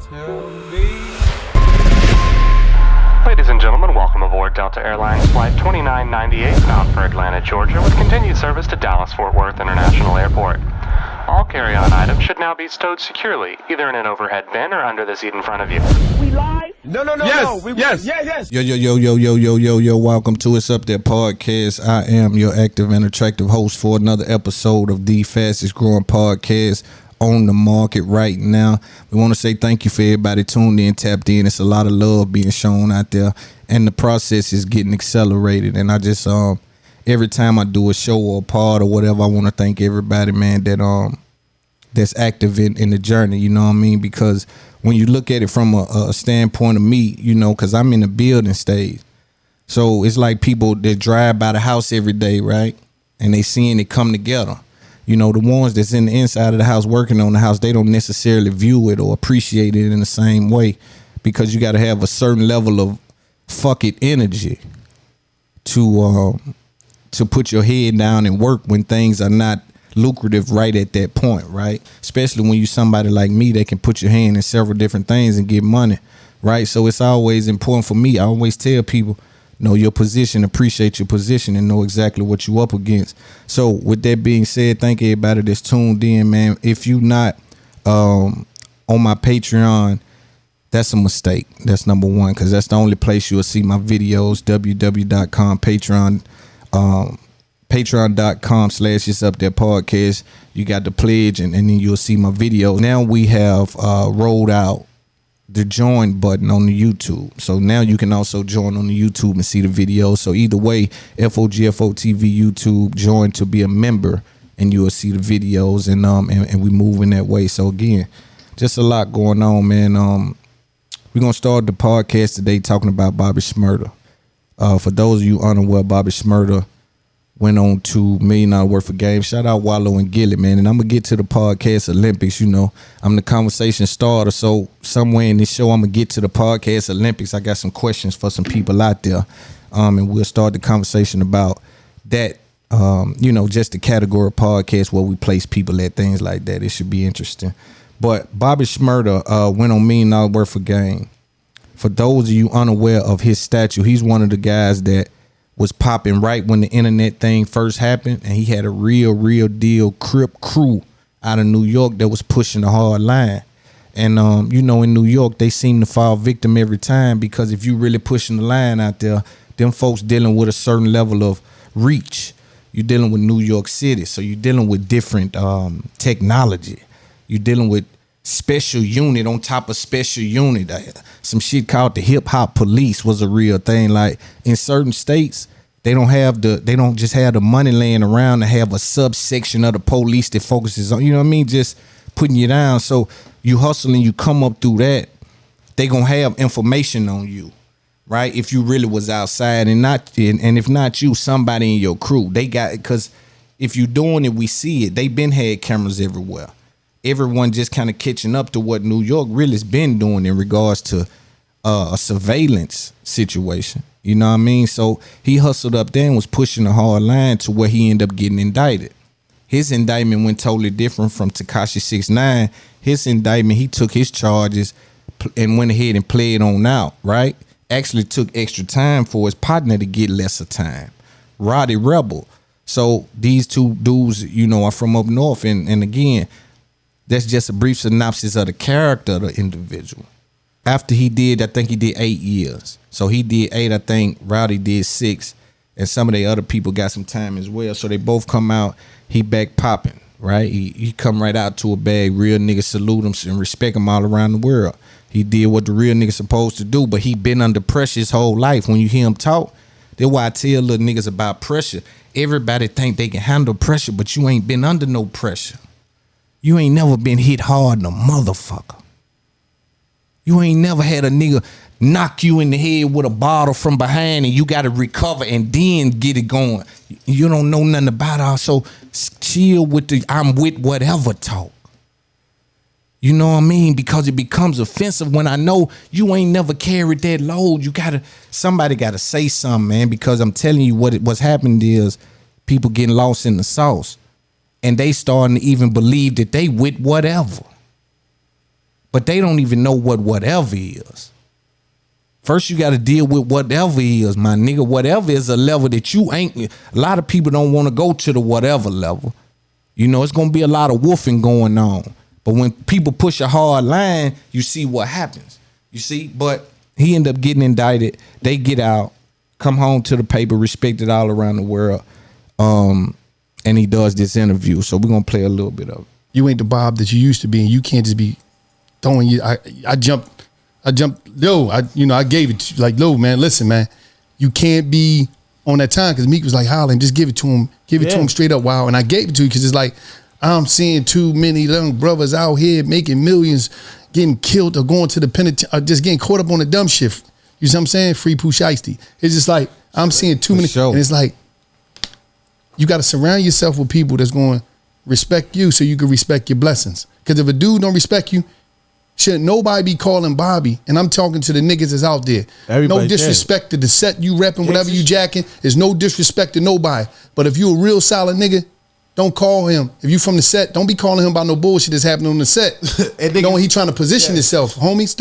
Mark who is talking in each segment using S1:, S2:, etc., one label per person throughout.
S1: Ladies and gentlemen, welcome aboard Delta Airlines Flight 2998 bound for Atlanta, Georgia, with continued service to Dallas-Fort Worth International Airport. All carry-on items should now be stowed securely, either in an overhead bin or under the seat in front of you.
S2: We live? No.
S3: Yes. Yo. Welcome to It's Up There podcast. I am your active and attractive host for another episode of the fastest growing podcast on the market right now. We want to say thank you for everybody tuned in, tapped in. It's a lot of love being shown out there, and the process is getting accelerated. And I just every time I do a show or a pod or whatever, I want to thank everybody, man, that's active in the journey. You know what I mean? Because when you look at it from a standpoint of me, you know, because I'm in the building stage, so it's like people that drive by the house every day, right? And they seeing it come together. You know, the ones that's in the inside of the house working on the house, they don't necessarily view it or appreciate it in the same way, because you got to have a certain level of fuck it energy to put your head down and work when things are not lucrative right at that point, right? Especially when you somebody like me that can put your hand in several different things and get money, right? So it's always important for me. I always tell people, know your position, appreciate your position, and know exactly what you up against. So with that being said, thank everybody that's tuned in, man. If you not on my Patreon, that's a mistake. That's number one, because that's the only place you'll see my videos. www.com, patreon.com/It's Up There podcast. You got the pledge, and then you'll see my video. Now we have rolled out the join button on the YouTube, so now you can also join on the YouTube and see the video. So either way, FOGFO TV YouTube, join to be a member, and you will see the videos, and we move in that way. So again, just a lot going on, man. We're gonna start the podcast today talking about Bobby Shmurda. For those of you unaware, Bobby Shmurda went on to $1 million worth of games. Shout out Wallow and Gilly, man. And I'm going to get to the podcast Olympics. You know, I'm the conversation starter. So somewhere in this show, I'm going to get to the podcast Olympics. I got some questions for some people out there. And we'll start the conversation about that, you know, just the category podcast where we place people at, things like that. It should be interesting. But Bobby Shmurda went on $1 million worth of game. For those of you unaware of his statue, he's one of the guys that was popping right when the internet thing first happened, and he had a real deal Crip crew out of New York that was pushing the hard line. And you know, in New York, they seem to fall victim every time, because if you really pushing the line out there, them folks dealing with a certain level of reach. You're dealing with New York City, so you're dealing with different technology. You're dealing with special unit on top of special unit. Some shit called the hip hop police was a real thing. Like in certain states, they don't just have the money laying around to have a subsection of the police that focuses on, you know what I mean, just putting you down. So you hustle and you come up through that, they gonna have information on you, right? If you really was outside, and if not you, somebody in your crew. They got it, because if you doing it, we see it. They been had cameras everywhere. Everyone just kind of catching up to what New York really has been doing in regards to a surveillance situation. You know what I mean? So he hustled up there and was pushing a hard line to where he ended up getting indicted. His indictment went totally different from Tekashi 6ix9ine. His indictment, he took his charges and went ahead and played on out, right? Actually took extra time for his partner to get lesser time. Roddy Rebel. So these two dudes, you know, are from up north. And again, that's just a brief synopsis of the character of the individual. After he did, I think he did 8 years. So he did 8, I think Rowdy did 6. And some of the other people got some time as well. So they both come out, he back popping, right? He come right out to a bag. Real niggas salute him and respect him all around the world. He did what the real niggas supposed to do, but he been under pressure his whole life. When you hear him talk, that's why I tell little niggas about pressure. Everybody think they can handle pressure, but you ain't been under no pressure. You ain't never been hit hard, no motherfucker. You ain't never had a nigga knock you in the head with a bottle from behind and you got to recover and then get it going. You don't know nothing about it. So chill with the I'm with whatever talk. You know what I mean? Because it becomes offensive when I know you ain't never carried that load. Somebody got to say something, man, because I'm telling you what's happened is people getting lost in the sauce and they starting to even believe that they with whatever. but they don't even know what whatever is. First, you got to deal with whatever is, my nigga. Whatever is a level that you ain't. A lot of people don't want to go to the whatever level. You know, it's going to be a lot of woofing going on. But when people push a hard line, you see what happens. You see? But he ended up getting indicted. They get out, come home to the paper, respected all around the world. And he does this interview. So we're going to play a little bit of it.
S2: You ain't the Bob that you used to be, and you can't just be throwing you. I jumped. I gave it to you. Like, man, listen, man, you can't be on that time, because Meek was like hollering, just give it to him. Give it to him straight up, wow. And I gave it to you because it's like, I'm seeing too many young brothers out here making millions, getting killed or going to the penitentiary, or just getting caught up on the dumb shit. You see what I'm saying? Free Pooh Shiesty. It's just like, I'm seeing too many. And it's like, you got to surround yourself with people that's going to respect you so you can respect your blessings. Because if a dude don't respect you, shouldn't nobody be calling Bobby. And I'm talking to the niggas that's out there. Everybody no disrespect to the set you repping, whatever you jacking. There's no disrespect to nobody. But if you a real solid nigga, don't call him. If you from the set, don't be calling him about no bullshit that's happening on the set. And nigga, he trying to position himself, homies.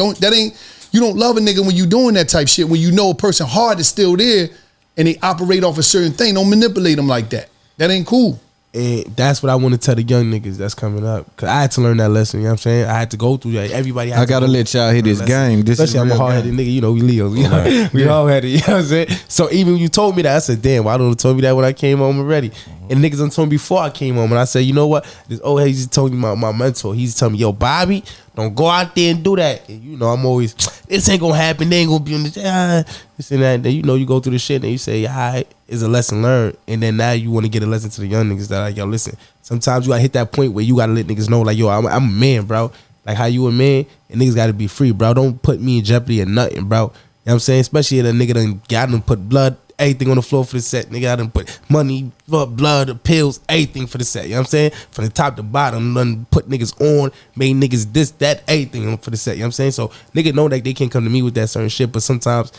S2: You don't love a nigga when you doing that type shit. When you know a person hard is still there and they operate off a certain thing, don't manipulate them like that. That ain't cool.
S4: And that's what I want to tell the young niggas that's coming up. Because I had to learn that lesson, you know what I'm saying? I had to go through that. Everybody had
S3: I got to let y'all hit this game. This
S4: Especially I'm a hard-headed nigga. You know, we Leos. You know? We hard-headed, you know what I'm saying? So even when you told me that, I said, damn, why don't you told me that when I came home already? And niggas done told me before I came home. And I said, you know what? This old head, he's told me, my mentor, he's telling me, yo, Bobby, don't go out there and do that. And you know, I'm always, this ain't gonna happen. They ain't gonna be on this, this and that. And then, you know, you go through the shit and you say, all right, it's a lesson learned. And then now you want to get a lesson to the young niggas that like, yo, listen, sometimes you gotta hit that point where you gotta let niggas know, like, yo, I'm a man, bro. Like how you a man, and niggas gotta be free, bro. Don't put me in jeopardy or nothing, bro. You know what I'm saying? Especially if a nigga done got him put blood, everything on the floor for the set. Nigga, I done put money, blood, pills, everything for the set. You know what I'm saying? From the top to bottom, done put niggas on, made niggas this, that, everything for the set. You know what I'm saying? So nigga know that they can't come to me with that certain shit, but sometimes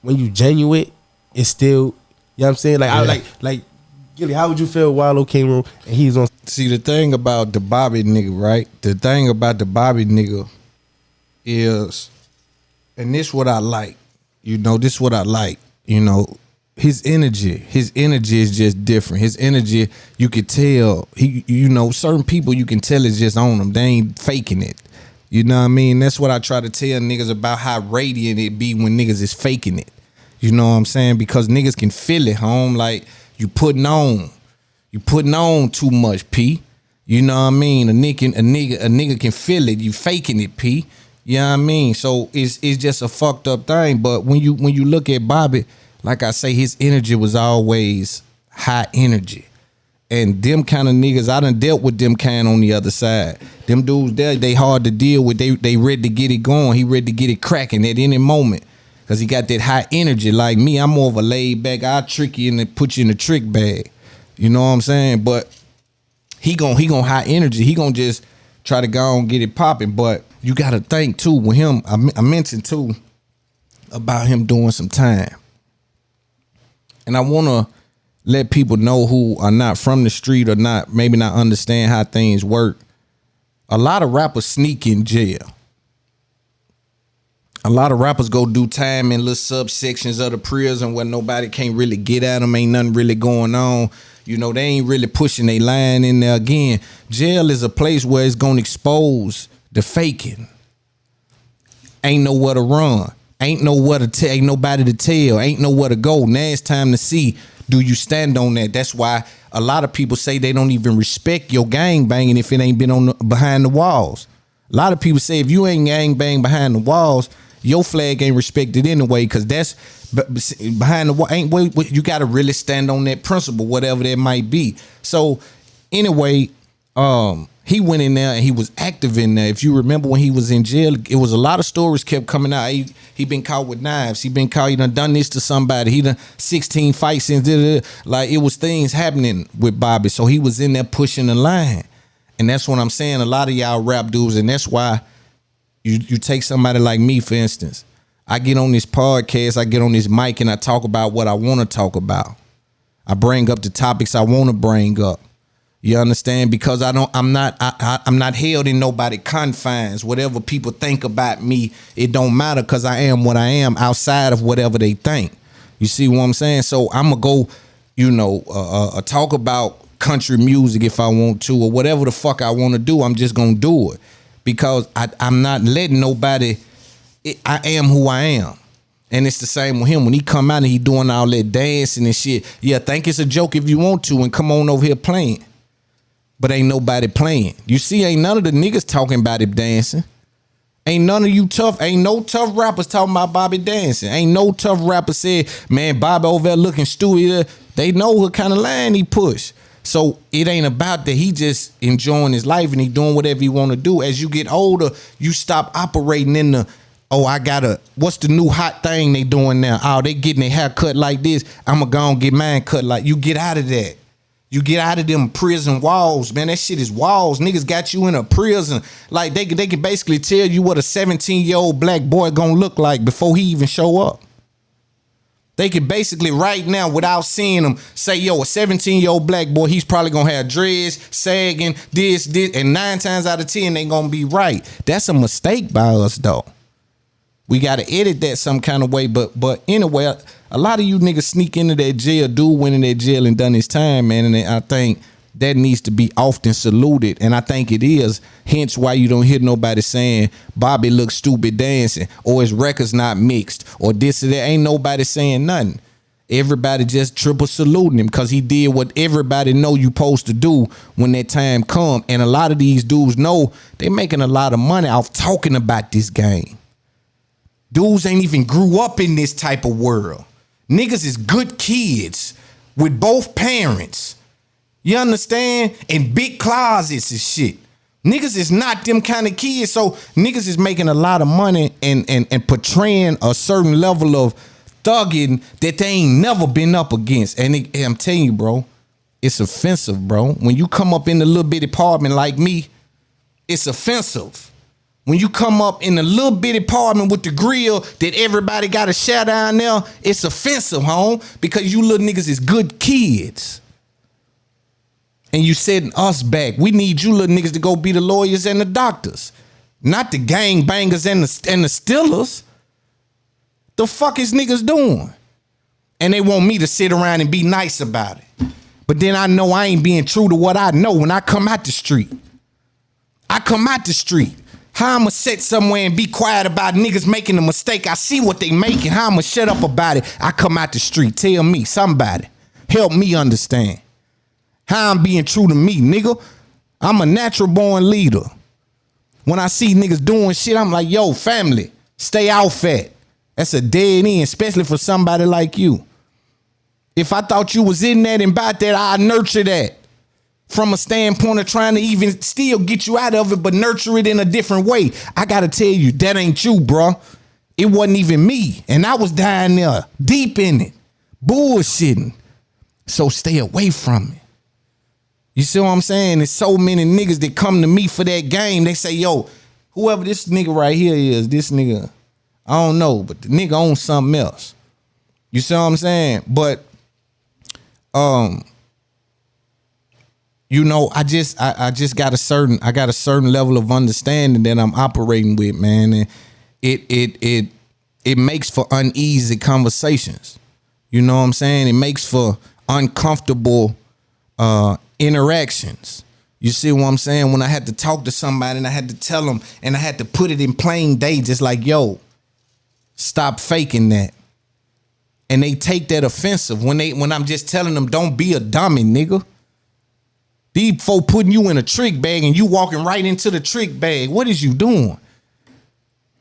S4: when you genuine, it's still, you know what I'm saying? Like, I like Gilly, how would you feel Wallow came on and he's on?
S3: See, the thing about the Bobby nigga, right? The thing about the Bobby nigga is, and this what I like, you know, this what I like, you know, his energy is just different. His energy, you could tell, you know, certain people you can tell is just on them. They ain't faking it. You know what I mean? That's what I try to tell niggas about how radiant it be when niggas is faking it. You know what I'm saying? Because niggas can feel it, home. Like, you putting on too much, P. You know what I mean? A nigga can feel it. You faking it, P. You know what I mean? So it's just a fucked up thing. But when you look at Bobby, like I say, his energy was always high energy. And them kind of niggas, I done dealt with them kind on the other side. Them dudes there, they hard to deal with. They ready to get it going. He ready to get it cracking at any moment. Cause he got that high energy. Like me, I'm more of a laid back. I'll trick you and put you in a trick bag. You know what I'm saying? But he gon' high energy. He gon' just try to go and get it popping. But you gotta think too, with him, I mentioned too about him doing some time. And I wanna let people know who are not from the street or not, maybe not understand how things work. A lot of rappers sneak in jail. A lot of rappers go do time in little subsections of the prison where nobody can't really get at them. Ain't nothing really going on. You know, they ain't really pushing their line in there. Again, jail is a place where it's going to expose the faking. Ain't nowhere to run. Ain't nowhere to tell. Ain't nobody to tell. Ain't nowhere to go. Now it's time to see, do you stand on that? That's why a lot of people say they don't even respect your gang banging if it ain't been behind the walls. A lot of people say if you ain't gang bang behind the walls, your flag ain't respected anyway, because that's behind the wall. You got to really stand on that principle, whatever that might be. So anyway, he went in there and he was active in there. If you remember when he was in jail, it was a lot of stories kept coming out. He been caught with knives. He been caught, he done this to somebody. He done 16 fights since, like it was things happening with Bobby. So he was in there pushing the line. And that's what I'm saying. A lot of y'all rap dudes, and that's why you take somebody like me, for instance. I get on this podcast, I get on this mic, and I talk about what I want to talk about. I bring up the topics I want to bring up. You understand? Because I'm not held in nobody confines. Whatever people think about me, it don't matter because I am what I am outside of whatever they think. You see what I'm saying? So I'm gonna go, talk about country music if I want to, or whatever the fuck I want to do. I'm just gonna do it because I'm not letting nobody. I am who I am. And it's the same with him. When he come out and he doing all that dancing and shit, yeah, think it's a joke if you want to and come on over here playing. But ain't nobody playing. You see, ain't none of the niggas talking about him dancing. Ain't none of you ain't no tough rappers talking about Bobby dancing. Ain't no tough rapper said, man, Bobby over there looking stupid. They know what kind of line he push. So it ain't about that. He just enjoying his life and he doing whatever he want to do. As you get older, you stop operating in the, what's the new hot thing they doing now? Oh, they getting their hair cut like this. I'm going to go and get mine cut like, you get out of that. You get out of them prison walls, man. That shit is walls. Niggas got you in a prison. Like they can basically tell you what a 17-year-old black boy gonna look like before he even show up. They can basically right now, without seeing him, say, yo, a 17-year-old black boy, he's probably gonna have dreads, sagging, this, and 9 times out of 10, they gonna be right. That's a mistake by us, though. We gotta edit that some kind of way, but anyway, a lot of you niggas sneak into that jail, dude went in that jail and done his time, man, and I think that needs to be often saluted, and I think it is. Hence why you don't hear nobody saying Bobby looks stupid dancing, or his record's not mixed, or this or that. Ain't nobody saying nothing. Everybody just triple saluting him because he did what everybody know you supposed to do when that time come. And a lot of these dudes know they making a lot of money off talking about this game. Dudes ain't even grew up in this type of world. Niggas is good kids with both parents. You understand? And big closets and shit. Niggas is not them kind of kids. So niggas is making a lot of money and portraying a certain level of thugging that they ain't never been up against. And I'm telling you, bro, it's offensive, bro. When you come up in a little bitty apartment like me, it's offensive. When you come up in a little bitty apartment with the grill that everybody got a share down there, it's offensive, home, because you little niggas is good kids. And you setting us back. We need you little niggas to go be the lawyers and the doctors, not the gang bangers and the stealers. The fuck is niggas doing? And they want me to sit around and be nice about it. But then I know I ain't being true to what I know when I come out the street. I come out the street. How I'ma sit somewhere and be quiet about niggas making a mistake? I see what they making. How I'ma shut up about it? I come out the street. Tell me, somebody. Help me understand. How I'm being true to me, nigga. I'm a natural born leader. When I see niggas doing shit, I'm like, yo, family, stay off that. That's a dead end, especially for somebody like you. If I thought you was in that and about that, I'd nurture that. From a standpoint of trying to even still get you out of it, but nurture it in a different way. I gotta tell you, that ain't you, bro. It wasn't even me. And I was down there, deep in it, bullshitting. So stay away from it. You see what I'm saying? There's so many niggas that come to me for that game. They say, yo, whoever this nigga right here is, this nigga, I don't know, but the nigga owns something else. You see what I'm saying? But, you know, I just got a certain level of understanding that I'm operating with, man, and it makes for uneasy conversations. You know what I'm saying? It makes for uncomfortable interactions. You see what I'm saying? When I had to talk to somebody and I had to tell them and I had to put it in plain day, just like, yo, stop faking that. And they take that offensive when I'm just telling them, don't be a dummy, nigga. These folk putting you in a trick bag and you walking right into the trick bag. What is you doing?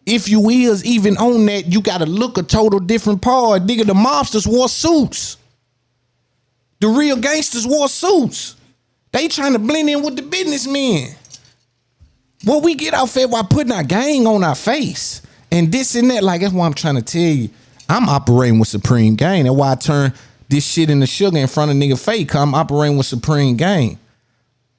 S3: If you is even on that, you got to look a total different part. Nigga, the mobsters wore suits. The real gangsters wore suits. They trying to blend in with the businessmen. Well, we get out there while putting our gang on our face. And this and that, like, that's what I'm trying to tell you. I'm operating with Supreme Gang. That's why I turn this shit into sugar in front of nigga fake. I'm operating with Supreme Gang.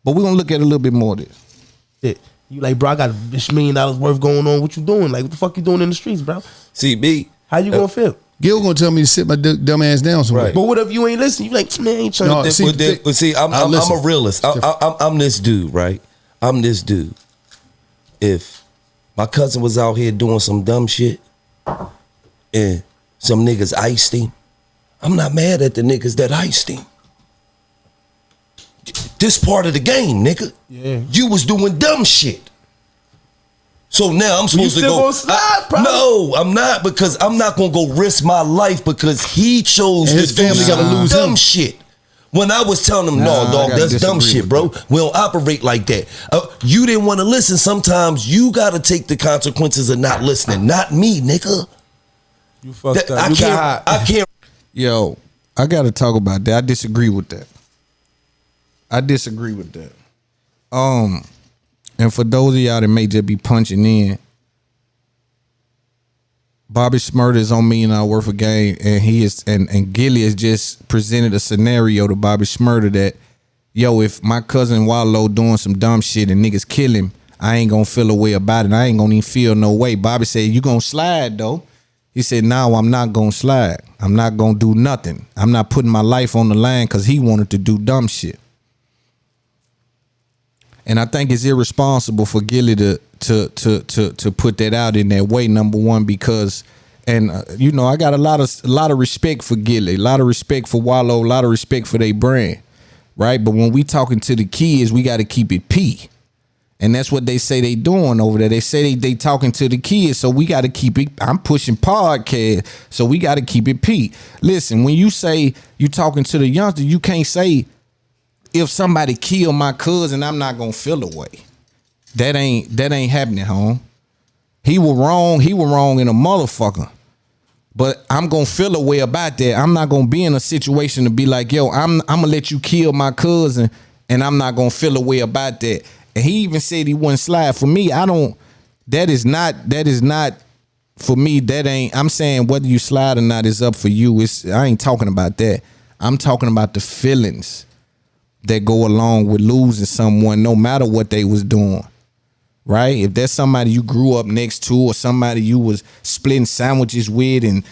S3: But we're gonna look at a little bit more of this.
S4: Yeah. You like, bro, I got $1 million worth going on. What you doing? Like, what the fuck you doing in the streets, bro?
S5: CB.
S4: How you gonna feel?
S2: Gil gonna tell me to sit my dumb ass down somewhere.
S5: Right.
S4: But what if you ain't listening? You like, man, I ain't trying
S2: No,
S4: to.
S2: see,
S5: I'm a realist. I'm this dude, right? I'm this dude. If my cousin was out here doing some dumb shit and some niggas iced him, I'm not mad at the niggas that iced him. This part of the game, nigga.
S4: Yeah.
S5: You was doing dumb shit. So now I'm supposed to
S4: still
S5: go.
S4: gonna slide, probably?
S5: No, I'm not, because I'm not gonna go risk my life because he chose
S2: And his
S5: to do
S2: family gotta
S5: some
S2: lose
S5: dumb
S2: him.
S5: shit. When I was telling him,
S3: Nah,
S5: no,
S3: I
S5: dog,
S3: gotta
S5: that's dumb
S3: disagree
S5: shit,
S3: with
S5: bro.
S3: that.
S5: We don't operate like that. You didn't want to listen. Sometimes you gotta take the consequences of not listening. Not me, nigga.
S4: You fucked up.
S5: I
S4: You
S5: can't.
S4: got hot.
S5: I can't.
S3: Yo, I gotta talk about that. I disagree with that. And for those of y'all that may just be punching in, Bobby Shmurda is on $1 Million Worth of Game, and he is and Gilly has just presented a scenario to Bobby Shmurda that, yo, if my cousin Wallow doing some dumb shit and niggas kill him, I ain't gonna feel a way about it. I ain't gonna even feel no way. Bobby said, you gonna slide though? He said, no, I'm not gonna slide. I'm not gonna do nothing. I'm not putting my life on the line because he wanted to do dumb shit. And I think it's irresponsible for Gilly to put that out in that way. Number one, because, and you know, I got a lot of respect for Gilly, a lot of respect for Wallow, a lot of respect for their brand, right? But when we talking to the kids, we got to keep it P, and that's what they say they doing over there. They say they talking to the kids, so we got to keep it. I'm pushing podcast, so we got to keep it P. Listen, when you say you talking to the youngster, you can't say, if somebody kill my cousin, I'm not gonna feel a way. That ain't happening, home. He was wrong in a motherfucker. But I'm gonna feel a way about that. I'm not gonna be in a situation to be like, yo, I'm gonna let you kill my cousin, and I'm not gonna feel a way about that. And he even said he wouldn't slide. For me, that is not for me, that ain't, I'm saying whether you slide or not is up for you. I ain't talking about that. I'm talking about the feelings that go along with losing someone, no matter what they was doing, right? If there's somebody you grew up next to, or somebody you was splitting sandwiches with, and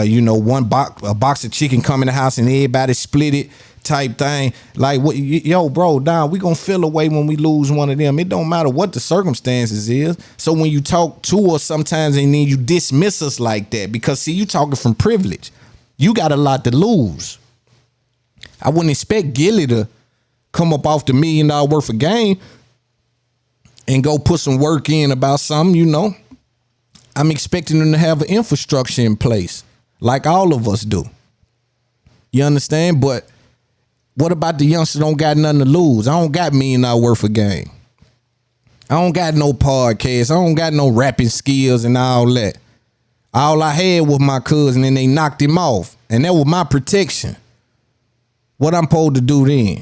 S3: you know, a box of chicken come in the house and everybody split it, type thing. Like, what, yo, bro, nah, we gonna feel away when we lose one of them. It don't matter what the circumstances is. So when you talk to us sometimes and then you dismiss us like that, because see, you talking from privilege. You got a lot to lose. I wouldn't expect Gilly to come up off the $1 Million Worth of Game and go put some work in about something, you know. I'm expecting them to have an infrastructure in place, like all of us do. You understand? But what about the youngsters don't got nothing to lose? I don't got $1 Million Worth of Game. I don't got no podcast. I don't got no rapping skills and all that. All I had was my cousin, and they knocked him off. And that was my protection. What I'm supposed to do then?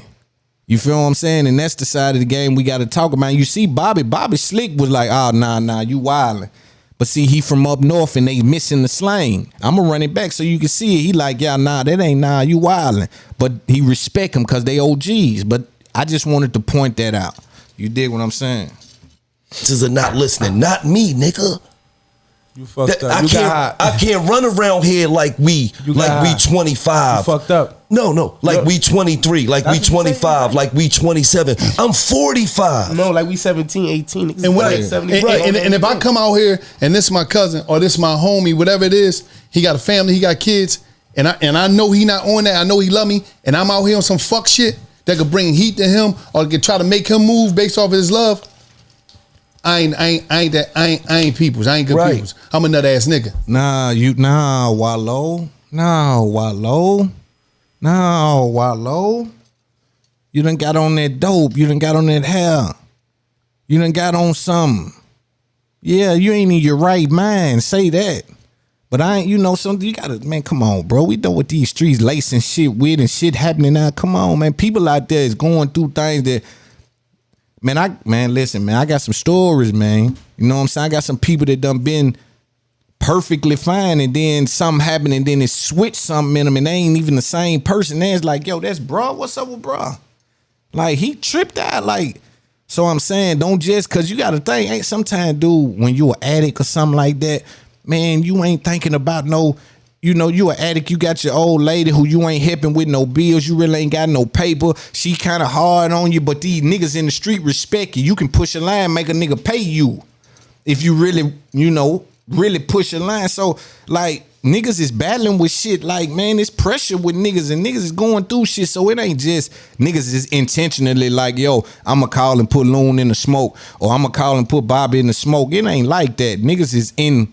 S3: You feel what I'm saying? And that's the side of the game we got to talk about. And you see Bobby Slick was like, oh, nah, you wildin'. But see, he from up north and they missing the slang. I'm going to run it back so you can see it. He like, yeah, nah, that ain't nah, you wildin'. But he respect him because they OGs. But I just wanted to point that out. You dig what I'm saying?
S5: This is not listening. Not me, nigga.
S4: You fucked up.
S5: I can't run around here like we 25.
S4: You fucked up.
S5: No, like we 23, like we 25, like we 27. I'm 45.
S4: No, like we 17, 18.
S2: And, when, and if I come out here and this is my cousin or this is my homie, whatever it is, he got a family, he got kids, and I know he not on that. I know he love me, and I'm out here on some fuck shit that could bring heat to him or could try to make him move based off of his love. I ain't peoples. I ain't good peoples. I'm a nut ass nigga. Wallow.
S3: You done got on that dope. You done got on that hair. You done got on something. Yeah, you ain't in your right mind. Say that. But I ain't, you know, something you gotta, man, come on, bro. We know what these streets lacing shit with and shit happening now. Come on, man. People out there is going through things that, listen, man, I got some stories, man. You know what I'm saying? I got some people that done been perfectly fine, and then something happened, and then it switched something in them, and they ain't even the same person. Then it's like, yo, that's bro. What's up with bro? Like, he tripped out. Like, so I'm saying, don't just, cause you gotta think, ain't sometimes, dude, when you an addict or something like that, man, you ain't thinking about no, you know, you an addict, you got your old lady who you ain't helping with no bills, you really ain't got no paper, she kind of hard on you, but these niggas in the street respect you. You can push a line, make a nigga pay you if you really, you know, really push a line. So, like, niggas is battling with shit. Like, man, it's pressure with niggas, and niggas is going through shit. So it ain't just niggas is intentionally like, yo, I'ma call and put Loon in the smoke, or I'ma call and put Bobby in the smoke. It ain't like that. Niggas is in.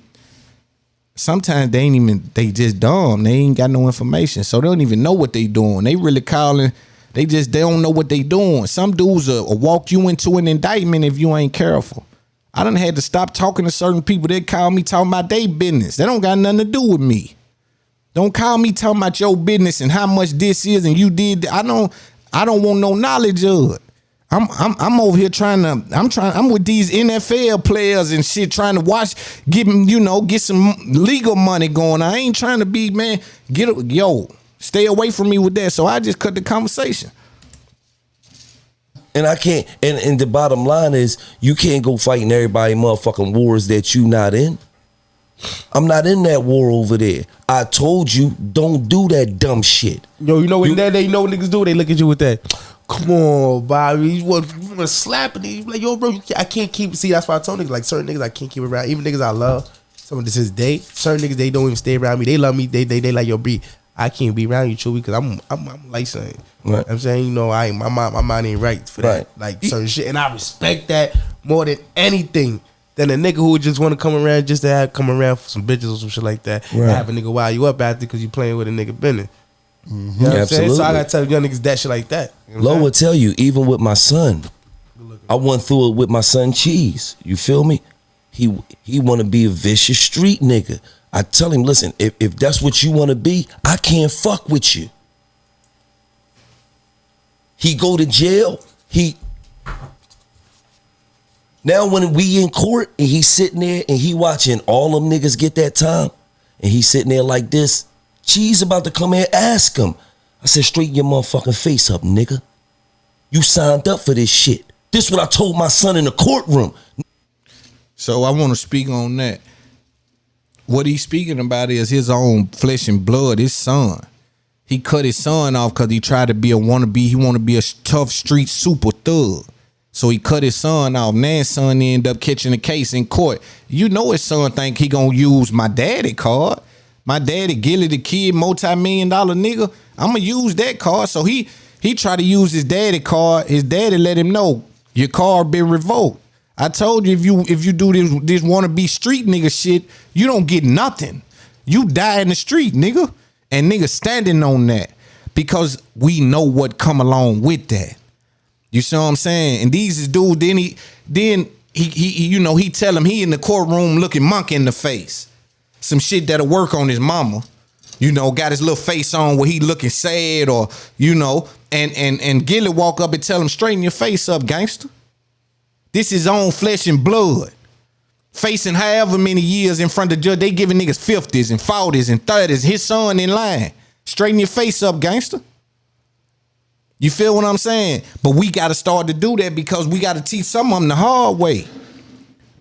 S3: Sometimes they just dumb. They ain't got no information. So they don't even know what they doing. They really calling. They don't know what they doing. Some dudes will walk you into an indictment if you ain't careful. I done had to stop talking to certain people. They call me talking about their business. They don't got nothing to do with me. Don't call me talking about your business and how much this is and you did. I don't want no knowledge of it. I'm over here I'm with these NFL players and shit, trying to get some legal money going. I ain't trying to be, man, stay away from me with that. So I just cut the conversation.
S5: And I can't, and the bottom line is, you can't go fighting everybody motherfucking wars that you not in. I'm not in that war over there. I told you, don't do that dumb shit.
S4: Yo, you know what they know what niggas do? They look at you with that, come on, Bobby, you want to slap it. You like, yo, bro, I can't keep, see, that's why I told niggas, like, certain niggas I can't keep around. Even niggas I love, some of this is they, certain niggas, they don't even stay around me. They love me, they like, yo, Bree, I can't be around you, Chewy, because I'm like saying, right. I'm saying, you know, my mind ain't right for that, like certain shit, and I respect that more than anything than a nigga who would just want to come around just to come around for some bitches or some shit like that, and have a nigga wow you up after because you playing with a nigga business. Mm-hmm. You know what I'm saying? So I gotta tell young niggas that shit like that. You know
S5: Lo will tell you, even with my son, I went through it with my son Cheese. You feel me? He want to be a vicious street nigga. I tell him, listen, if that's what you want to be, I can't fuck with you. He go to jail. Now when we in court and he's sitting there and he watching all them niggas get that time, and he's sitting there like this, Cheese about to come here and ask him. I said, straighten your motherfucking face up, nigga. You signed up for this shit. This what I told my son in the courtroom.
S3: So I want to speak on that. What he's speaking about is his own flesh and blood, his son. He cut his son off because he tried to be a wannabe. He want to be a tough street super thug. So he cut his son off. Now his son ended up catching a case in court. You know his son think he gonna use my daddy card. My daddy, Gilly the Kid, multi-million-dollar nigga. I'ma use that card. So he tried to use his daddy card. His daddy let him know your card been revoked. I told you if you do this wannabe street nigga shit, you don't get nothing. You die in the street, nigga. And niggas standing on that because we know what come along with that. You see what I'm saying? And these is dude, then he you know, he tell him he in the courtroom looking monkey in the face. Some shit that'll work on his mama. You know, got his little face on where he looking sad, or, you know, and Gilly walk up and tell him, straighten your face up, gangster. This is on flesh and blood. Facing however many years in front of the judge, they giving niggas 50s and 40s and 30s. His son in line. Straighten your face up, gangster. You feel what I'm saying? But we got to start to do that because we got to teach some of them the hard way.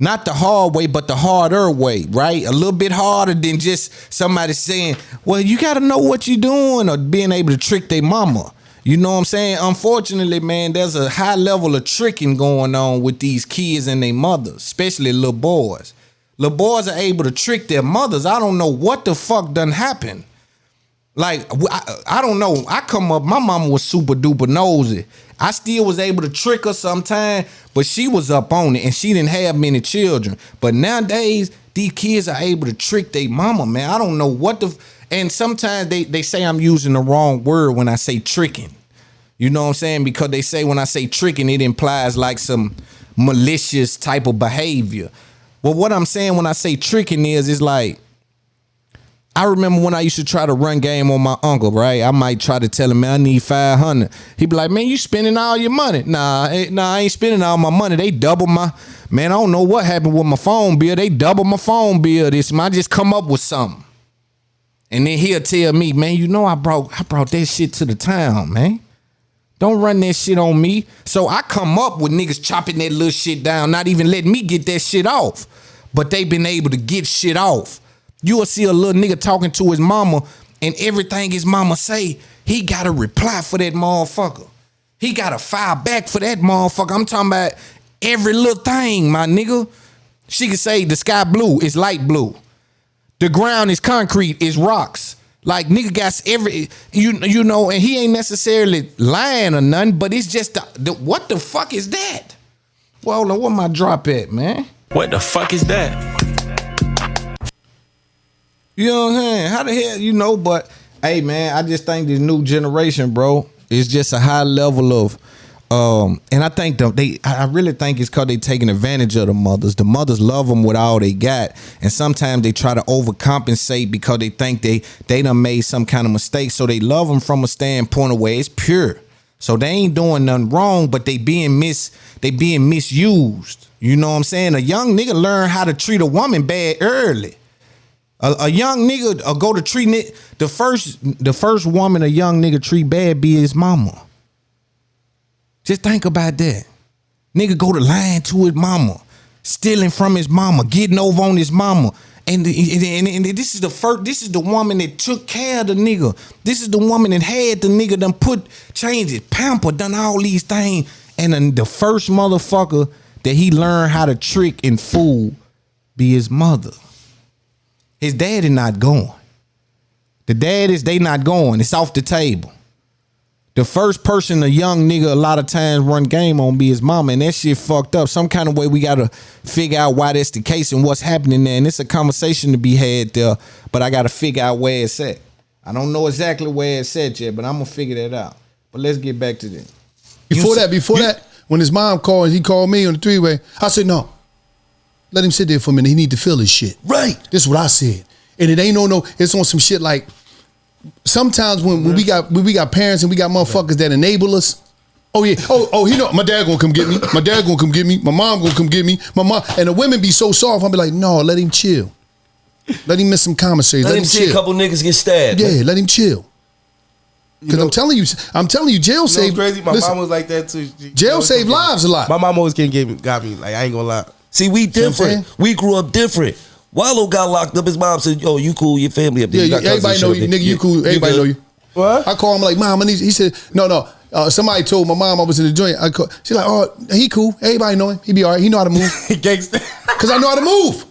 S3: Not the hard way, but the harder way, right? A little bit harder than just somebody saying, well, you got to know what you're doing, or being able to trick their mama. You know what I'm saying? Unfortunately, man, there's a high level of tricking going on with these kids and their mothers, especially little boys. Little boys are able to trick their mothers. I don't know what the fuck done happened. Like, I don't know. I come up, my mama was super duper nosy. I still was able to trick her sometime, but she was up on it and she didn't have many children. But nowadays, these kids are able to trick their mama, man. I don't know what and sometimes they say I'm using the wrong word when I say tricking. You know what I'm saying? Because they say when I say tricking, it implies like some malicious type of behavior. Well, what I'm saying when I say tricking is like, I remember when I used to try to run game on my uncle, right? I might try to tell him, man, I need 500. He'd be like, man, you spending all your money. Nah, I ain't spending all my money. They double my, man, I don't know what happened with my phone bill. They double my phone bill. I just come up with something. And then he'll tell me, man, you know I brought that shit to the town, man. Don't run that shit on me. So I come up with niggas chopping that little shit down, not even letting me get that shit off. But they been able to get shit off. You will see a little nigga talking to his mama, and everything his mama say, he gotta reply for that motherfucker. He gotta fire back for that motherfucker. I'm talking about every little thing, my nigga. She could say the sky blue is light blue. The ground is concrete, is rocks. Like nigga got every you know, and he ain't necessarily lying or nothing, but it's just what the fuck is that? Well, hold on, where my drop at, man?
S6: What the fuck is that?
S3: You know what I'm saying? How the hell, you know? But hey, man, I just think this new generation, bro, is just a high level of, and I think I really think it's because they taking advantage of the mothers. The mothers love them with all they got, and sometimes they try to overcompensate because they think they done made some kind of mistake. So they love them from a standpoint of where it's pure. So they ain't doing nothing wrong, but they being misused. You know what I'm saying? A young nigga learn how to treat a woman bad early. A young nigga go to treat the first woman a young nigga treat bad be his mama. Just think about that. Nigga go to lying to his mama, stealing from his mama, getting over on his mama. And this is the woman that took care of the nigga. This is the woman that had the nigga done changed it, pamper, done all these things. And then the first motherfucker that he learned how to trick and fool be his mother. His daddy not going. The dad they not going. It's off the table. The first person a young nigga a lot of times run game on be his mama, and that shit fucked up. Some kind of way we gotta figure out why that's the case and what's happening there. And it's a conversation to be had there, but I gotta figure out where it's at. I don't know exactly where it's at yet, but I'm gonna figure that out. But let's get back to this.
S2: Before that, when his mom called, he called me on the three-way. I said, no, let him sit there for a minute. He need to feel his shit.
S5: Right.
S2: This is what I said. And it ain't no, it's on some shit like, sometimes when we got parents and we got motherfuckers that enable us. Oh yeah. Oh, he know my dad gonna come get me. My dad gonna come get me. My mom gonna come get me. My mom and the women be so soft. I'll be like, no, let him chill. Let him miss some commissaries.
S5: Let him see
S2: chill.
S5: a couple niggas get stabbed.
S2: Yeah,
S5: man.
S2: let him chill. Because I'm telling you, jail saved.
S4: Crazy. My mom was like that too.
S2: Jail saved lives a lot.
S4: My mom always got me. Like I ain't gonna lie.
S5: See, we different. We grew up different. Wallow got locked up. His mom said, "Yo, you cool? Your family up there?
S2: Yeah, everybody know you, nigga. You cool? Everybody know you."
S4: What?
S2: I call him like, "Mom, I need." He said, "No." Somebody told my mom I was in the joint. She's like, "Oh, he cool. Everybody know him. He be all right. He know how to move."
S4: Gangsta.
S2: Because I know how to move.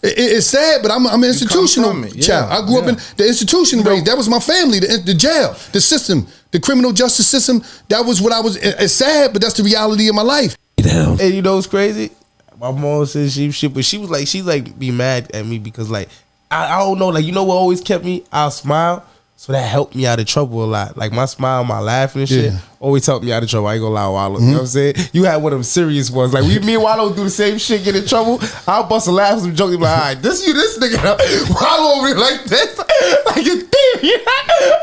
S2: It's sad, but I'm an institutional child. I grew up in the institution raised. That was my family, the jail, the system, the criminal justice system. That was what I was. It's sad, but that's the reality of my life.
S5: Down.
S4: And you know what's crazy? My mom said but she was like, she like be mad at me because like, I don't know, like, you know what always kept me? I'll smile. So that helped me out of trouble a lot. Like my smile, my laughing and shit always helped me out of trouble. I ain't gonna lie, Wallow. You know what I'm saying? You had one of them serious ones. Like me and Wallow do the same shit, get in trouble. I'll bust a laugh, some joke. Be like, all right, this nigga. Wallow over here like this. Like you damn.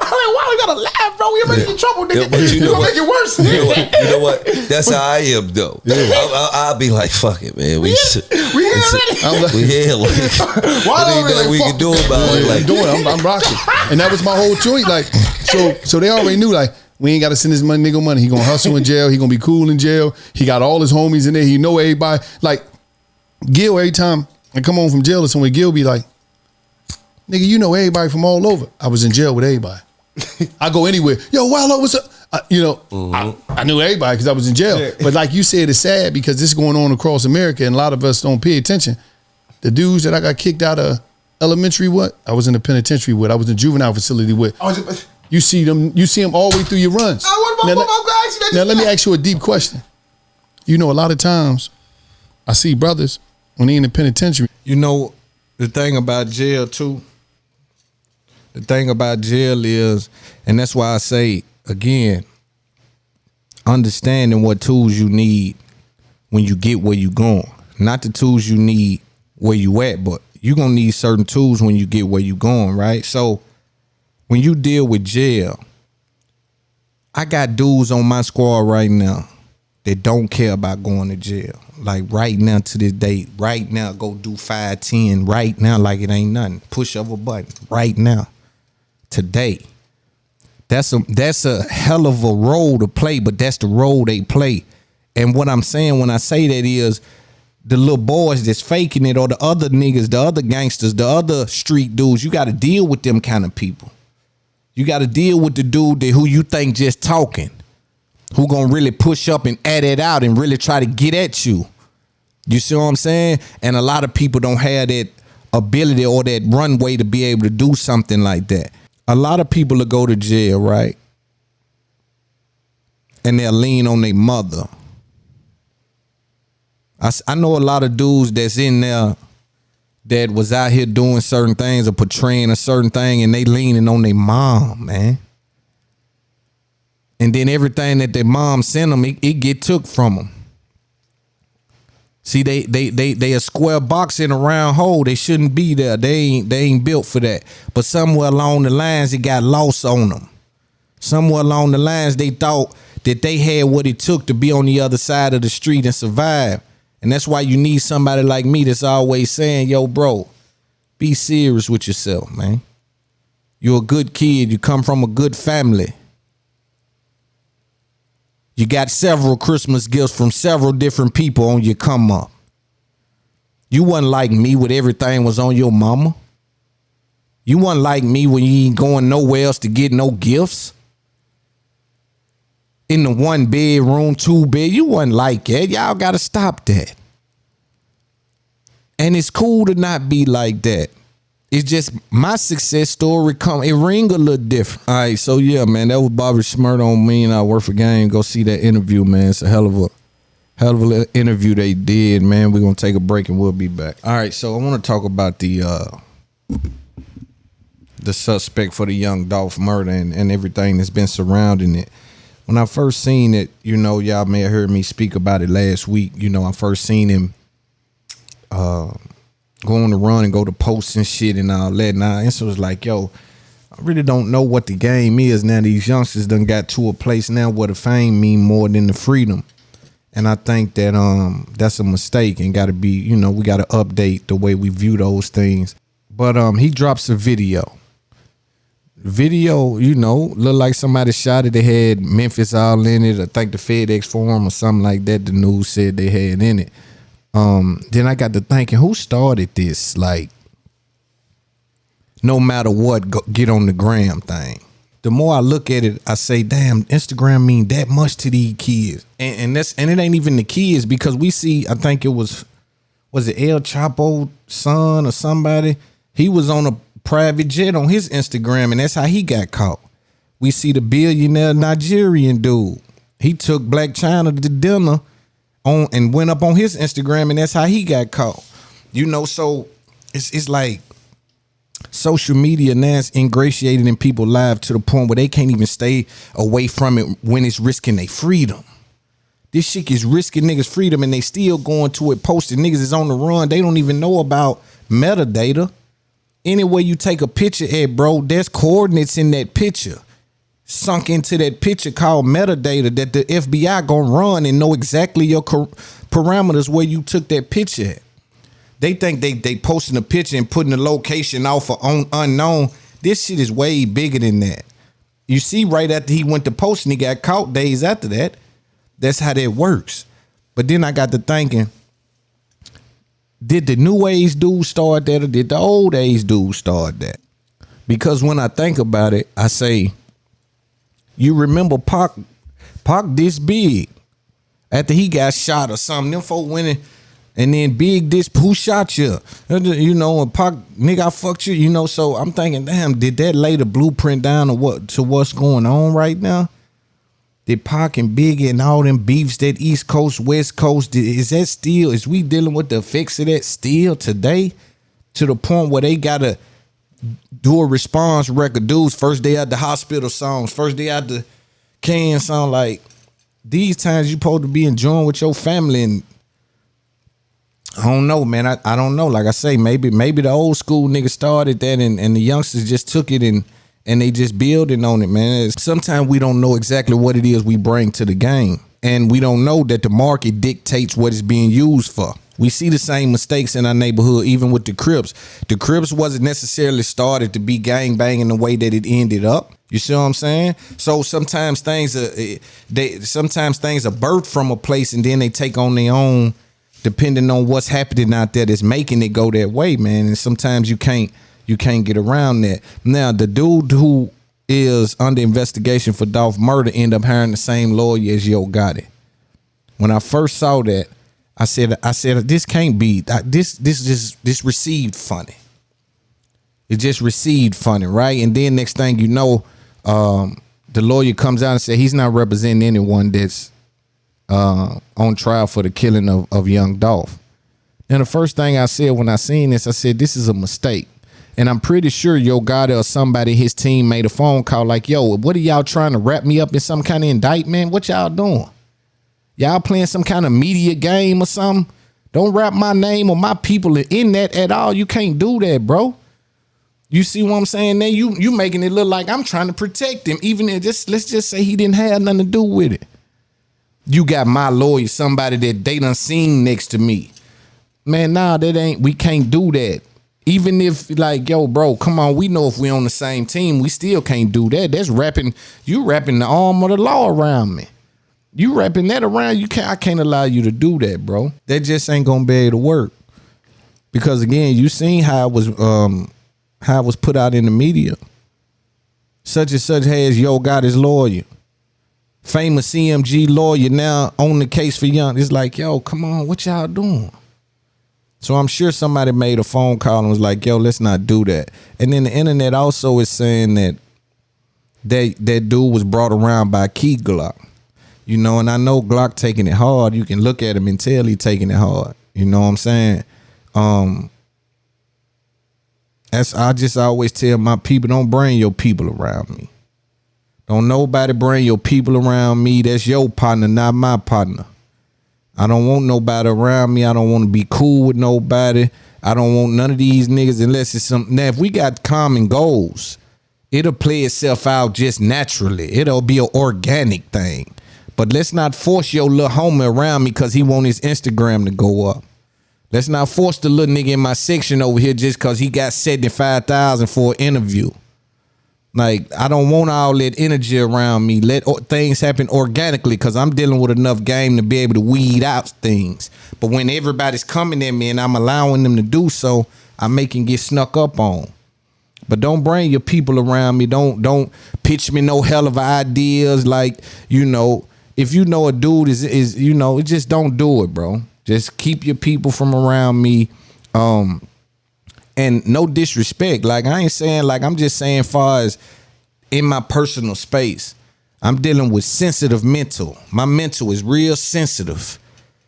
S4: I'm like, Wallow, you gotta laugh, bro. We're making trouble, nigga. You gonna make it worse.
S5: You know what? That's how I am, though. I'll be like, fuck it, man. We here already. We here. Like,
S2: Wallow over
S5: like, we can do about it. Like,
S2: I'm rocking. And that was my whole choice. Like, so they already knew, like, we ain't got to send this nigga money. He gonna hustle in jail. He gonna be cool in jail. He got all his homies in there. He know everybody. Like, Gil, every time I come home from jail or somewhere, Gil be like, nigga, you know everybody from all over. I was in jail with everybody. I go anywhere. Yo, Wallow, what's up? I knew everybody because I was in jail. Yeah. But like you said, it's sad because this is going on across America and a lot of us don't pay attention. The dudes that I got kicked out of elementary with, I was in the penitentiary with, I was in the juvenile facility with. You see them all the way through your runs. Now let me ask you a deep question. You know, a lot of times I see brothers when they in the penitentiary.
S3: You know, the thing about jail too, the thing about jail is, and that's why I say, again, understanding what tools you need when you get where you going. Not the tools you need where you at, but you're going to need certain tools when you get where you going, right? So when you deal with jail, I got dudes on my squad right now that don't care about going to jail. Like right now to this day, right now, go do 5-10 right now like it ain't nothing. Push of a button right now, today. That's a hell of a role to play, but that's the role they play. And what I'm saying when I say that is the little boys that's faking it, or the other niggas, the other gangsters, the other street dudes. You got to deal with them kind of people. You got to deal with the dude who you think just talking, who gonna really push up and add it out and really try to get at you. You see what I'm saying? And a lot of people don't have that ability or that runway to be able to do something like that. A lot of people will go to jail, right? And they'll lean on their mother. I know a lot of dudes that's in there that was out here doing certain things or portraying a certain thing, and they leaning on their mom, man. And then everything that their mom sent them, it get took from them. See, they a square box in a round hole. They shouldn't be there. They ain't built for that. But somewhere along the lines, it got lost on them. Somewhere along the lines, they thought that they had what it took to be on the other side of the street and survive. And that's why you need somebody like me that's always saying, yo, bro, be serious with yourself, man. You're a good kid. You come from a good family. You got several Christmas gifts from several different people on your come up. You wasn't like me with everything was on your mama. You wasn't like me when you ain't going nowhere else to get no gifts. In the 1 bedroom, 2 bed, you wasn't like that. Y'all got to stop that. And it's cool to not be like that. It's just my success story it ring a little different. All right, so yeah, man, that was Bobby Shmurda on Me and I Work for Game. Go see that interview, man. It's a hell of an interview they did, man. We're gonna take a break and we'll be back. All right, so I want to talk about the suspect for the young Dolph murder and everything that's been surrounding it. When I first seen it, you know, y'all may have heard me speak about it last week. You know, I first seen him go on the run and go to posts and shit and all that. And I was like, yo, I really don't know what the game is now. These youngsters done got to a place now where the fame mean more than the freedom. And I think that that's a mistake and got to be, you know, we got to update the way we view those things. But he drops a video. Video, you know, look like somebody shot it. They had Memphis all in it. I think the FedEx Forum or something like that. The news said they had in it. Then I got to thinking, who started this? Like, no matter what, get on the gram thing. The more I look at it, I say, damn, Instagram mean that much to these kids. And it ain't even the kids, because we see, I think it was it Nle Choppa son or somebody? He was on a private jet on his Instagram, and that's how he got caught. We see the billionaire Nigerian dude. He took Black China to dinner on and went up on his Instagram, and that's how he got caught. You know, so it's like social media now is ingratiated in people's lives to the point where they can't even stay away from it when it's risking their freedom. This shit is risking niggas' freedom, and they still going to it, posting. Niggas is on the run. They don't even know about metadata. Anywhere you take a picture at, bro, there's coordinates in that picture, sunk into that picture called metadata, that the FBI gonna run and know exactly your parameters where you took that picture at. They think they posting a picture and putting the location off for unknown. This shit is way bigger than that. You see, right after he went to posting, he got caught days after that. That's how that works. But then I got to thinking, did the new age dude start that, or did the old age dude start that? Because when I think about it, I say, you remember Pac this big after he got shot or something. Them folk went in, and then Big this, who shot you? You know, and Pac, nigga, I fucked you. You know, so I'm thinking, damn, did that lay the blueprint down to what's going on right now? Did Pac and Biggie and all them beefs, that East Coast, West Coast, is we dealing with the effects of that still today? To the point where they gotta do a response record. Dudes, first day at the hospital songs, first day at the can song. Like, these times you supposed to be enjoying with your family, and I don't know, man. I don't know. Like I say, maybe the old school niggas started that, and the youngsters just took it and they just building on it, man. Sometimes we don't know exactly what it is we bring to the game, and we don't know that the market dictates what it's being used for. We see the same mistakes in our neighborhood, even with the Crips. The Crips wasn't necessarily started to be gang banging the way that it ended up. You see what I'm saying? So sometimes things are birthed from a place, and then they take on their own depending on what's happening out there that's making it go that way, man. And sometimes you can't get around that. Now, the dude who is under investigation for Dolph murder end up hiring the same lawyer as Yo Gotti. When I first saw that, I said this can't be. This received funny. It just received funny, right? And then next thing you know, the lawyer comes out and said he's not representing anyone that's on trial for the killing of young Dolph. And the first thing I said when I seen this, I said, this is a mistake. And I'm pretty sure Yo Gotti or somebody, his team, made a phone call like, yo, what are y'all trying to wrap me up in some kind of indictment? What y'all doing? Y'all playing some kind of media game or something? Don't wrap my name or my people in that at all. You can't do that, bro. You see what I'm saying? Now you making it look like I'm trying to protect him, even if let's just say he didn't have nothing to do with it. You got my lawyer, somebody that they done seen next to me. Man, nah, we can't do that. Even if like, yo, bro, come on, we know if we on the same team, we still can't do that. That's you wrapping the arm of the law around me. You wrapping that around, I can't allow you to do that, bro. That just ain't gonna be able to work. Because again, you seen how it was put out in the media. Such and such has Yo Gotti's lawyer. Famous CMG lawyer now on the case for young. It's like, yo, come on, what y'all doing? So I'm sure somebody made a phone call and was like, yo, let's not do that. And then the internet also is saying that dude was brought around by Key Glock. You know, and I know Glock taking it hard. You can look at him and tell he taking it hard. You know what I'm saying? I just always tell my people, don't bring your people around me. Don't nobody bring your people around me. That's your partner, not my partner. I don't want nobody around me. I don't want to be cool with nobody. I don't want none of these niggas unless it's something. Now, if we got common goals, it'll play itself out just naturally. It'll be an organic thing. But let's not force your little homie around me because he want his Instagram to go up. Let's not force the little nigga in my section over here just because he got 75,000 for an interview. Like, I don't want all that energy around me. Let things happen organically because I'm dealing with enough game to be able to weed out things. But when everybody's coming at me and I'm allowing them to do so, I make them get snuck up on. But don't bring your people around me. Don't pitch me no hell of ideas. Like, you know, if you know a dude is you know, just don't do it, bro. Just keep your people from around me. And no disrespect. Like, I ain't saying, like, I'm just saying far as in my personal space, I'm dealing with sensitive mental. My mental is real sensitive.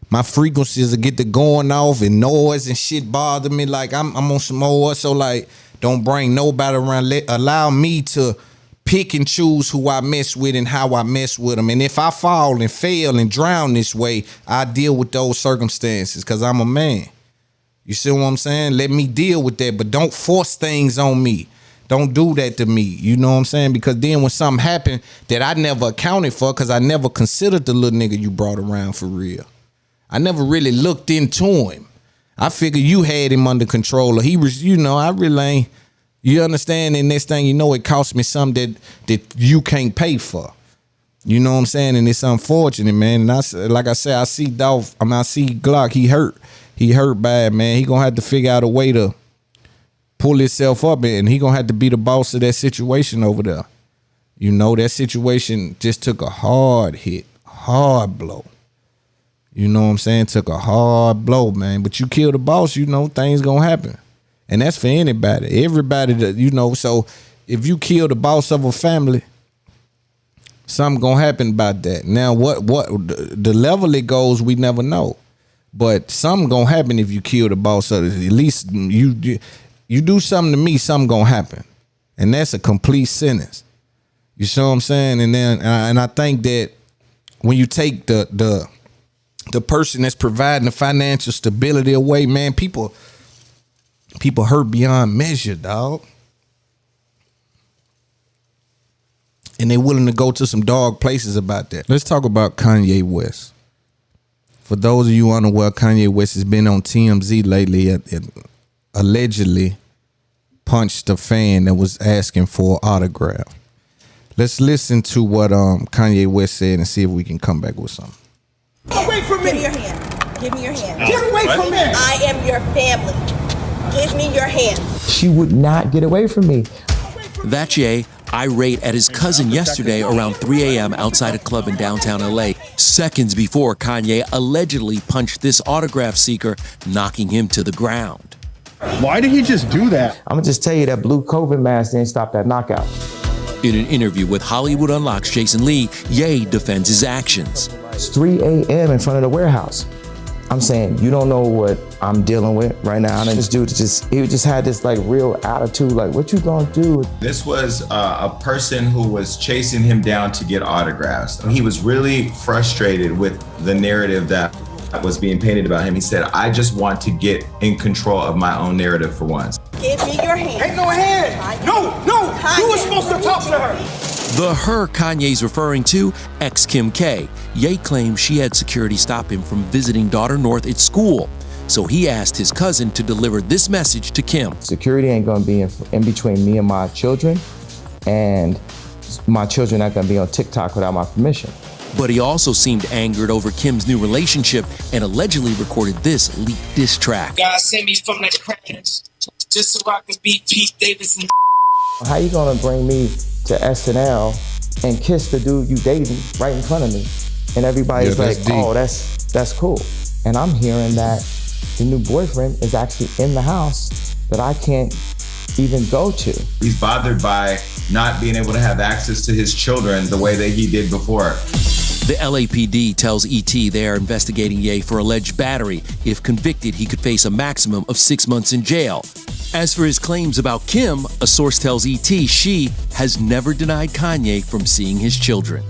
S3: My frequencies will get to going off and noise and shit bother me. Like, I'm on some more. So, like, don't bring nobody around. Allow me to pick and choose who I mess with and how I mess with them. And if I fall and fail and drown this way, I deal with those circumstances because I'm a man. You see what I'm saying? Let me deal with that, but don't force things on me. Don't do that to me. You know what I'm saying? Because then when something happened that I never accounted for, because I never considered the little nigga you brought around for real. I never really looked into him. I figured you had him under control. Or he was, you know, I really ain't. You understand? And next thing you know, it cost me something that you can't pay for. You know what I'm saying? And it's unfortunate, man. And like I said, I see Dolph. I see Glock. He hurt. He hurt bad, man. He gonna have to figure out a way to pull himself up, and he gonna have to be the boss of that situation over there. You know, that situation just took a hard hit, hard blow. You know what I'm saying? Took a hard blow, man. But you kill the boss, you know, things gonna happen. And that's for anybody. Everybody that, you know, so if you kill the boss of a family, something gonna happen about that. Now, what the level it goes, we never know. But something gonna happen if you kill the boss of it. At least you do something to me, something gonna happen. And that's a complete sentence. You see what I'm saying? And then and I think that when you take the person that's providing the financial stability away, man, people hurt beyond measure, dog. And they're willing to go to some dark places about that. Let's talk about Kanye West. For those of you unaware, Kanye West has been on TMZ lately and allegedly punched a fan that was asking for an autograph. Let's listen to what Kanye West said and see if we can come back with something.
S6: Away from me! Give me your hand. Give me your hand.
S7: Get away from me!
S6: I am your family. Give me your hand.
S8: She would not get away from me.
S9: That's Ye, irate at his cousin yesterday around 3 a.m. outside a club in downtown LA, seconds before Kanye allegedly punched this autograph seeker, knocking him to the ground.
S7: Why did he just do that?
S8: I'm gonna just tell you that blue COVID mask didn't stop that knockout.
S9: In an interview with Hollywood Unlocked's Jason Lee, Ye defends his actions.
S8: It's 3 a.m. in front of the warehouse. I'm saying, you don't know what I'm dealing with right now. And this dude he just had this like real attitude, like, what you gonna do?
S10: This was a person who was chasing him down to get autographs. He was really frustrated with the narrative that was being painted about him. He said, I just want to get in control of my own narrative for once.
S6: Give me your hand.
S7: Ain't no hand! No! You were supposed to talk to her!
S9: The her Kanye's referring to, ex-Kim K. Ye claims she had security stop him from visiting daughter North at school. So he asked his cousin to deliver this message to Kim.
S8: Security ain't gonna be in between me and my children, and my children aren't gonna be on TikTok without my permission.
S9: But he also seemed angered over Kim's new relationship and allegedly recorded this leaked diss track.
S11: God sent me from the crash just so I could beat Pete Davidson.
S8: How you gonna bring me to SNL and kiss the dude you dating right in front of me? And everybody's like, oh, that's cool. And I'm hearing that the new boyfriend is actually in the house that I can't even go to.
S10: He's bothered by not being able to have access to his children the way that he did before.
S9: The LAPD tells ET they are investigating Ye for alleged battery. If convicted, he could face a maximum of 6 months in jail. As for his claims about Kim, a source tells ET she has never denied Kanye from seeing his children.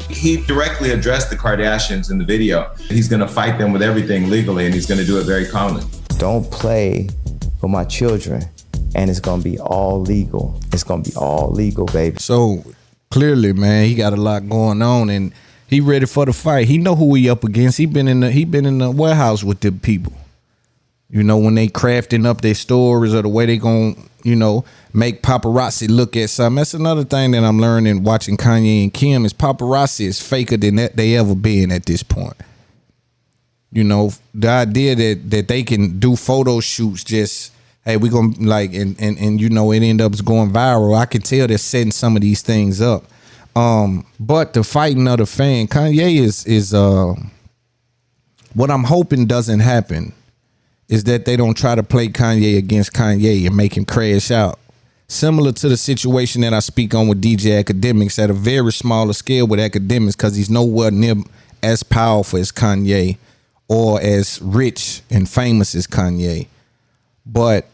S10: He directly addressed the Kardashians in the video. He's gonna fight them with everything legally, and he's gonna do it very calmly.
S8: Don't play with my children, and it's gonna be all legal. It's gonna be all legal, baby.
S3: So clearly, man, he got a lot going on, and he ready for the fight. He know who he up against. He been in the warehouse with the people. You know, when they crafting up their stories or the way they gonna, make paparazzi look at something. That's another thing that I'm learning watching Kanye and Kim is paparazzi is faker than they ever been at this point. The idea that they can do photo shoots just, hey, we gonna and it end up going viral. I can tell they're setting some of these things up. But the fighting of the fan, Kanye is what I'm hoping doesn't happen is that they don't try to play Kanye against Kanye and make him crash out. Similar to the situation that I speak on with DJ Academics at a very smaller scale with Academics, because he's nowhere near as powerful as Kanye or as rich and famous as Kanye. But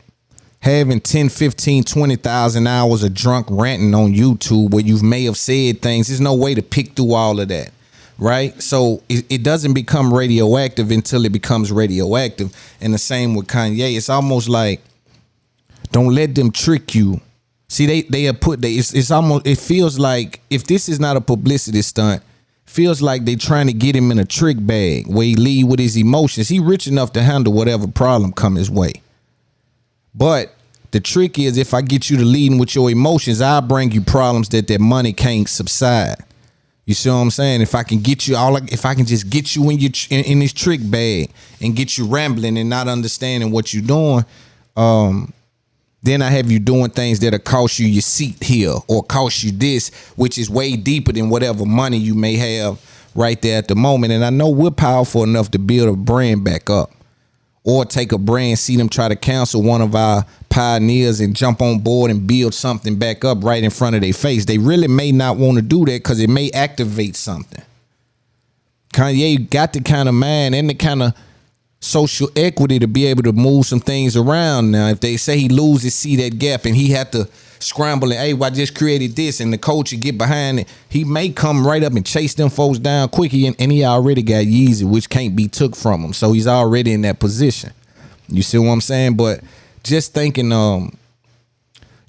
S3: having 10, 15, 20,000 hours of drunk ranting on YouTube where you may have said things, there's no way to pick through all of that. Right? So it doesn't become radioactive until it becomes radioactive. And the same with Kanye. It's almost like, don't let them trick you. See, they have put, it's almost, it feels like if this is not a publicity stunt, feels like they trying to get him in a trick bag where he leave with his emotions. He rich enough to handle whatever problem come his way. But the trick is if I get you to leading with your emotions, I'll bring you problems that money can't subside. You see what I'm saying? If I can get you if I can just get you in this trick bag and get you rambling and not understanding what you're doing, then I have you doing things that'll cost you your seat here or cost you this, which is way deeper than whatever money you may have right there at the moment. And I know we're powerful enough to build a brand back up. Or take a brand, see them try to cancel one of our pioneers and jump on board and build something back up right in front of their face. They really may not want to do that because it may activate something. Kanye got the kind of mind and the kind of social equity to be able to move some things around. Now, if they say he loses, see that gap, and he had to scramble and, hey, well, I just created this, and the coach would get behind it, he may come right up and chase them folks down quickly, and he already got Yeezy, which can't be took from him. So he's already in that position. You see what I'm saying? But just thinking,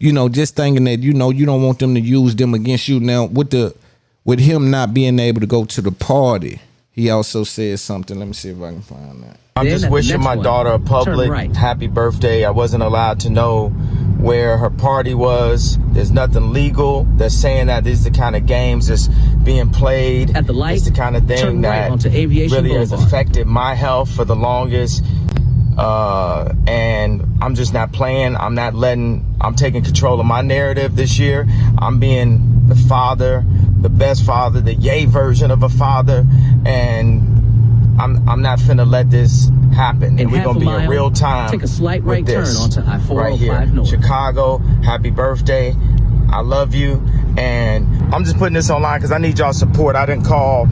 S3: just thinking that, you don't want them to use them against you. Now, with him not being able to go to the party, he also said something. Let me see if I can find that.
S12: I'm just wishing my daughter a public happy birthday. I wasn't allowed to know where her party was. There's nothing legal. They're saying that these are the kind of games that's being played.
S13: At the light,
S12: it's the kind of thing
S13: turn right
S12: that
S13: onto Aviation
S12: really has
S13: Boulevard.
S12: affected my health for the longest. And I'm just not playing. I'm taking control of my narrative this year. I'm being the father, the best father, the Ye version of a father. And I'm not finna let this happen. And we're gonna be in real time.
S13: Take a slight right
S12: with this
S13: turn onto I-405
S12: right here.
S13: North.
S12: Chicago, happy birthday. I love you. And I'm just putting this online because I need y'all support. I didn't call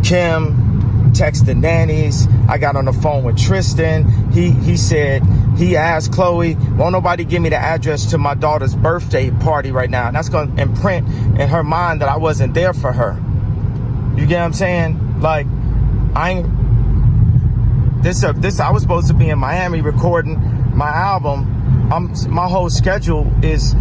S12: Kim, text the nannies. I got on the phone with Tristan. He said, he asked Chloe, won't nobody give me the address to my daughter's birthday party right now? And that's going to imprint in her mind that I wasn't there for her. You get what I'm saying? Like, I was supposed to be in Miami recording my album. My whole schedule is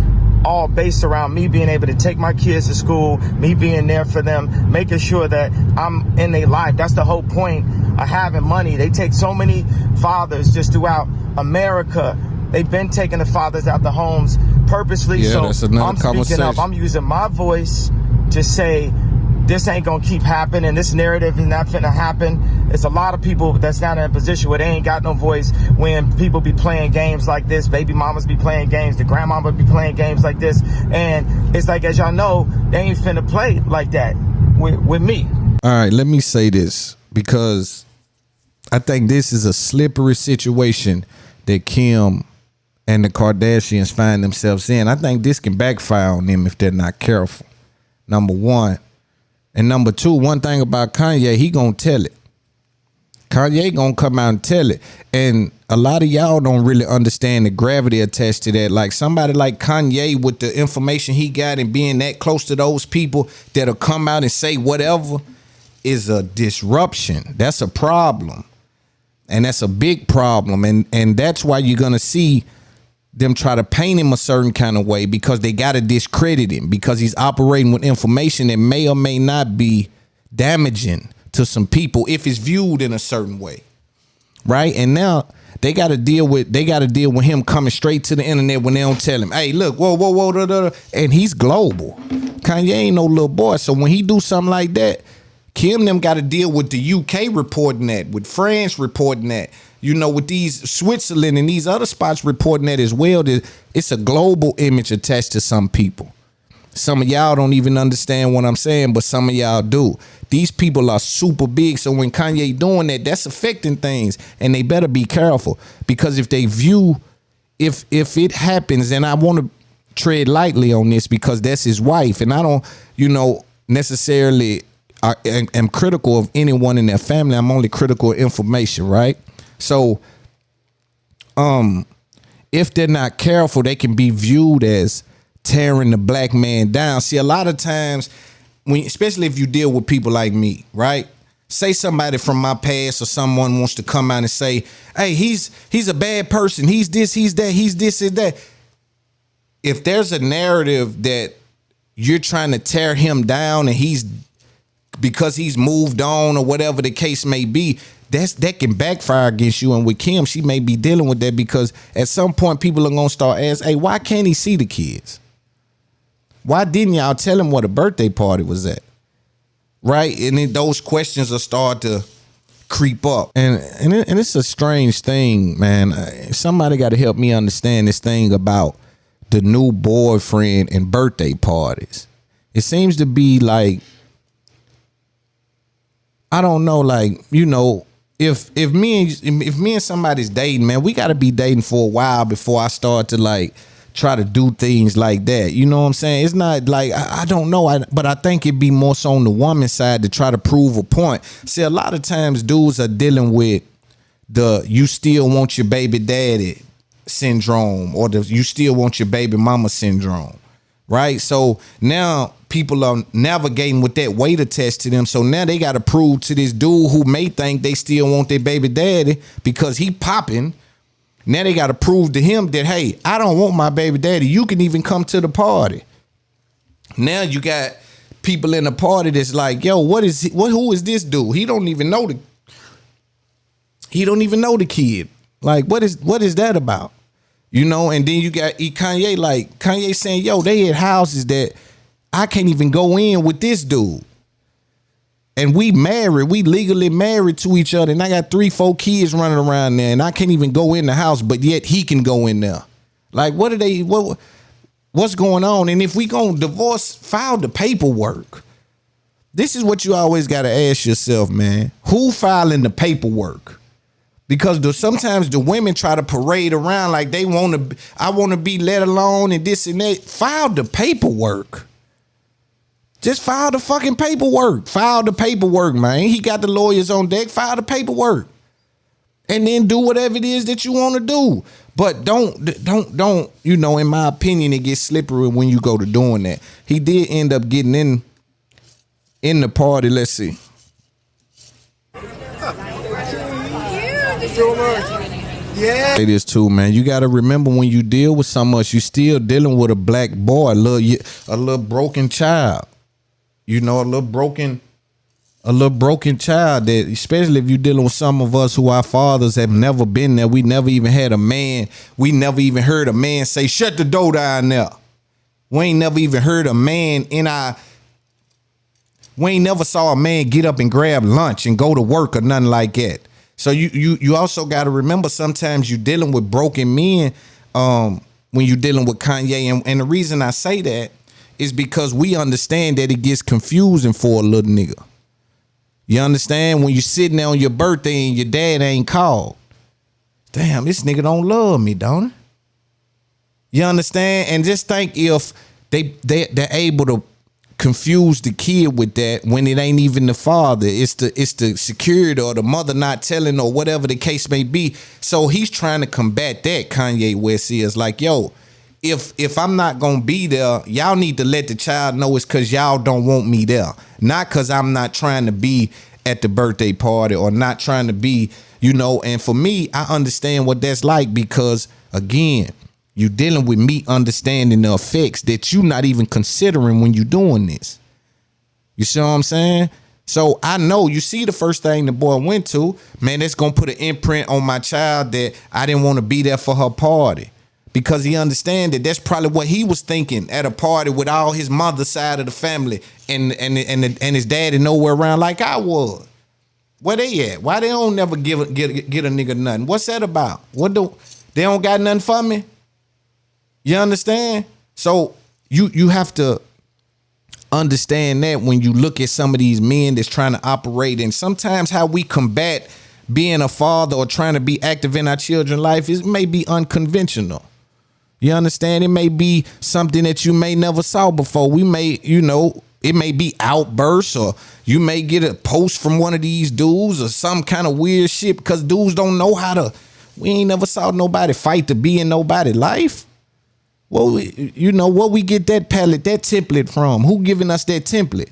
S12: all based around me being able to take my kids to school, me being there for them, making sure that I'm in their life. That's the whole point of having money. They take so many fathers just throughout America. They've been taking the fathers out the homes purposely.
S3: Yeah,
S12: so
S3: that's another
S12: I'm speaking up.
S3: conversation.
S12: I'm using my voice to say, this ain't gonna keep happening. This narrative is not finna happen. It's a lot of people that's not in a position where they ain't got no voice when people be playing games like this. Baby mamas be playing games. The grandmama be playing games like this. And it's like, as y'all know, they ain't finna play like that with me.
S3: All right, let me say this, because I think this is a slippery situation that Kim and the Kardashians find themselves in. I think this can backfire on them if they're not careful. Number one. And number two, one thing about Kanye, he gonna tell it. Kanye gonna come out and tell it. And a lot of y'all don't really understand the gravity attached to that. Like somebody like Kanye, with the information he got and being that close to those people that'll come out and say whatever, is a disruption. That's a problem. And that's a big problem. And that's why you're gonna see them try to paint him a certain kind of way, because they got to discredit him, because he's operating with information that may or may not be damaging to some people if it's viewed in a certain way. Right. And now they got to deal with him coming straight to the internet when they don't tell him, hey, look, whoa, da, da, da. And he's global. Kanye ain't no little boy. So when he do something like that, Kim them got to deal with the UK reporting that, with France reporting that, with these Switzerland and these other spots reporting that as well. It's a global image attached to some people. Some of y'all don't even understand what I'm saying, but some of y'all do. These people are super big. So when Kanye doing that, that's affecting things, and they better be careful, because if they view, if it happens, and I want to tread lightly on this because that's his wife, and I don't, necessarily am critical of anyone in their family. I'm only critical of information, right? So, if they're not careful, they can be viewed as tearing the black man down. See, a lot of times, especially if you deal with people like me, right? Say somebody from my past or someone wants to come out and say, hey, he's a bad person. He's this, he's that, he's this and that. If there's a narrative that you're trying to tear him down and because he's moved on or whatever the case may be, that can backfire against you. And with Kim, she may be dealing with that, because at some point people are going to start asking, hey, why can't he see the kids? Why didn't y'all tell him what a birthday party was at? Right? And then those questions will start to creep up. And it's a strange thing, man. Somebody got to help me understand this thing about the new boyfriend and birthday parties. It seems to be like, I don't know, like, if me and somebody's dating, man, we got to be dating for a while before I start to like try to do things like that. You know what I'm saying? It's not like, I don't know, but I think it'd be more so on the woman's side to try to prove a point. See, a lot of times dudes are dealing with the you still want your baby daddy syndrome, or the you still want your baby mama syndrome, right? So now people are navigating with that weight attached to them. So now they got to prove to this dude who may think they still want their baby daddy because he popping. Now they got to prove to him that, hey, I don't want my baby daddy. You can even come to the party. Now you got people in the party that's like, yo, who is this dude? He don't even know the kid. Like, what is that about? And then you got Kanye saying, yo, they had houses that I can't even go in with this dude. And we legally married to each other. And I got 3-4 kids running around there. And I can't even go in the house, but yet he can go in there. Like, what's going on? And if we gonna divorce, file the paperwork. This is what you always got to ask yourself, man. Who filing the paperwork? Because sometimes the women try to parade around like they I want to be let alone and this and that. File the paperwork. Just file the fucking paperwork. File the paperwork, man. He got the lawyers on deck. File the paperwork. And then do whatever it is that you want to do. But don't, in my opinion, it gets slippery when you go to doing that. He did end up getting in the party. Let's see. Yeah. It is too, man. You got to remember when you deal with someone else, you still dealing with a black boy, a little broken child. You know, a little broken child, that especially if you're dealing with some of us who our fathers have never been there. We never even had a man. We never even heard a man say, shut the door down there. We ain't never even heard a man we ain't never saw a man get up and grab lunch and go to work or nothing like that. So you also got to remember sometimes you're dealing with broken men when you're dealing with Kanye. And the reason I say that is because we understand that it gets confusing for a little nigga. You understand? When you're sitting there on your birthday and your dad ain't called. Damn, this nigga don't love me, don't he? You understand? And just think if they're able to confuse the kid with that when it ain't even the father. It's the security or the mother not telling or whatever the case may be. So he's trying to combat that. Kanye West is like, yo, if I'm not gonna be there, y'all need to let the child know it's because y'all don't want me there. Not because I'm not trying to be at the birthday party or not trying to be, and for me, I understand what that's like because, again, you dealing with me understanding the effects that you not even considering when you doing this. You see what I'm saying? So I know, you see the first thing the boy went to, man, that's going to put an imprint on my child that I didn't want to be there for her party. Because he understand that that's probably what he was thinking at a party with all his mother's side of the family and his daddy nowhere around like I was. Where they at? Why they don't never get a nigga nothing? What's that about? They don't got nothing for me? You understand? So you have to understand that when you look at some of these men that's trying to operate, and sometimes how we combat being a father or trying to be active in our children's life is may be unconventional. You understand? It may be something that you may never saw before. We may, it may be outbursts, or you may get a post from one of these dudes or some kind of weird shit because dudes don't know how to. We ain't never saw nobody fight to be in nobody's life. Well, what we get that template from? Who giving us that template?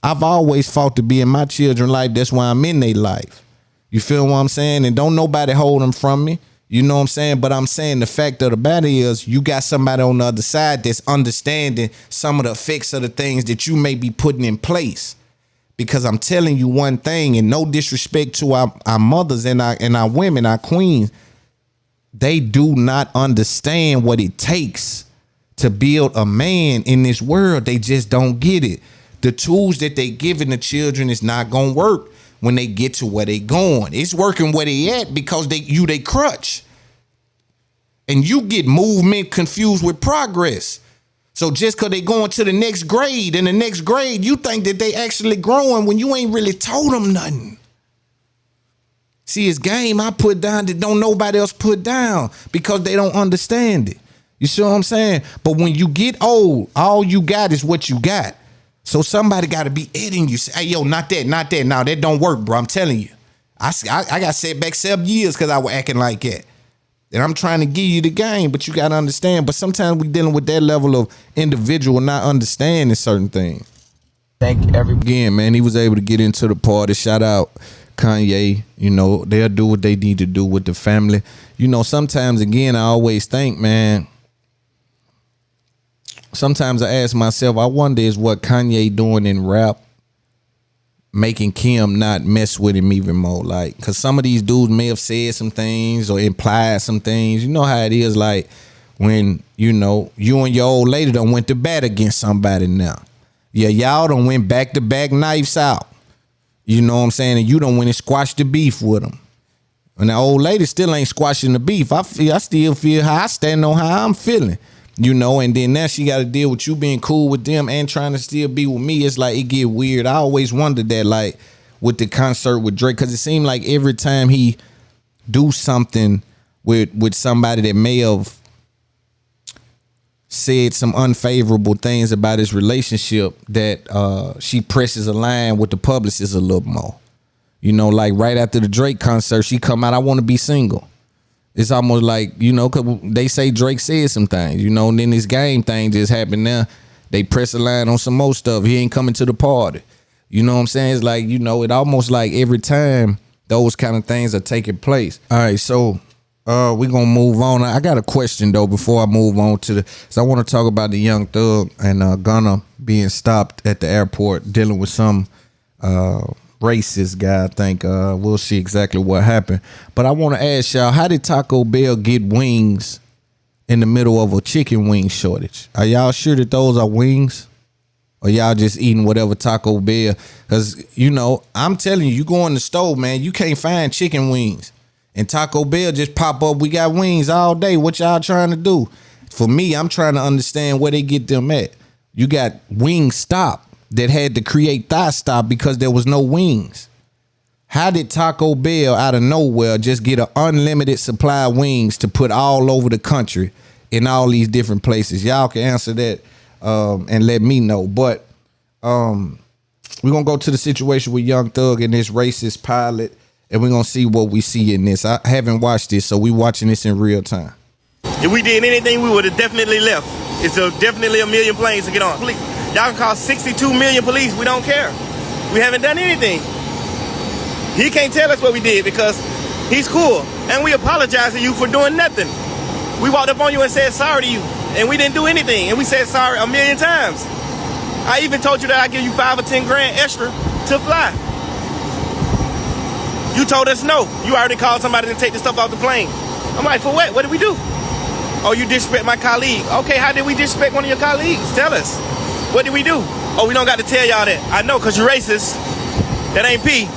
S3: I've always fought to be in my children's life. That's why I'm in their life. You feel what I'm saying? And don't nobody hold them from me. You know what I'm saying? But I'm saying the fact of the matter is you got somebody on the other side that's understanding some of the effects of the things that you may be putting in place. Because I'm telling you one thing, and no disrespect to our mothers and our women, our queens, they do not understand what it takes to build a man in this world. They just don't get it. The tools that they giving the children is not gonna work when they get to where they going. It's working where they at because they crutch. And you get movement confused with progress. So just because they going to the next grade, in the next grade, you think that they actually growing when you ain't really told them nothing. See, it's game I put down that don't nobody else put down because they don't understand it. You see what I'm saying? But when you get old, all you got is what you got. So somebody got to be editing you. Say, hey, yo, not that. Now that don't work, bro. I'm telling you. I got set back 7 years because I was acting like that. And I'm trying to give you the game, but you got to understand. But sometimes we dealing with that level of individual not understanding certain things.
S12: Thank everybody.
S3: Again, man, he was able to get into the party. Shout out Kanye. They'll do what they need to do with the family. Sometimes, again, I always think, man, sometimes I ask myself, I wonder is what Kanye doing in rap making Kim not mess with him even more? Like, because some of these dudes may have said some things or implied some things. You know how it is, like when, you and your old lady done went to bat against somebody now. Yeah, y'all done went back-to-back knives out. You know what I'm saying? And you done went and squashed the beef with them. And the old lady still ain't squashing the beef. I still feel how I stand on how I'm feeling. You know, and then now she got to deal with you being cool with them and trying to still be with me. It's like it get weird. I always wondered that, like, with the concert with Drake, because it seemed like every time he do something with somebody that may have said some unfavorable things about his relationship, that she presses a line with the publicist a little more. You know, like right after the Drake concert, she come out, I want to be single. It's almost like, you know, cause they say Drake said some things, you know, and then this game thing just happened now. They press a line on some more stuff. He ain't coming to the party. You know what I'm saying? It's like, you know, it almost like every time those kind of things are taking place. All right, so we're going to move on. I got a question, though, before I move on to so I want to talk about the young Thug and Gunna being stopped at the airport dealing with some racist guy. I think we'll see exactly what happened. But I want to ask y'all, how did Taco Bell get wings in the middle of a chicken wing shortage? Are y'all sure that those are wings? Or y'all just eating whatever Taco Bell? Because, you know, I'm telling you, you go in the store, man, you can't find chicken wings. And Taco Bell just pop up, we got wings all day. What y'all trying to do? For me, I'm trying to understand where they get them at. You got Wingstop that had to create Thighstop because there was no wings. How did Taco Bell out of nowhere just get an unlimited supply of wings to put all over the country in all these different places? Y'all can answer that and let me know. But we're going to go to the situation with Young Thug and this racist pilot, and we're going to see what we see in this. I haven't watched this, so we watching this in real time.
S13: If we did anything, we would have definitely left. It's definitely a million planes to get on. Please. Y'all can call 62 million police. We don't care. We haven't done anything. He can't tell us what we did because he's cool. And we apologize to you for doing nothing. We walked up on you and said sorry to you. And we didn't do anything. And we said sorry a million times. I even told you that I'd give you 5 or 10 grand extra to fly. You told us no. You already called somebody to take the stuff off the plane. I'm like, for what? What did we do? Oh, you disrespect my colleague. Okay, how did we disrespect one of your colleagues? Tell us. What did we do? Oh, we don't got to tell y'all that. I know, because you're racist. That ain't P.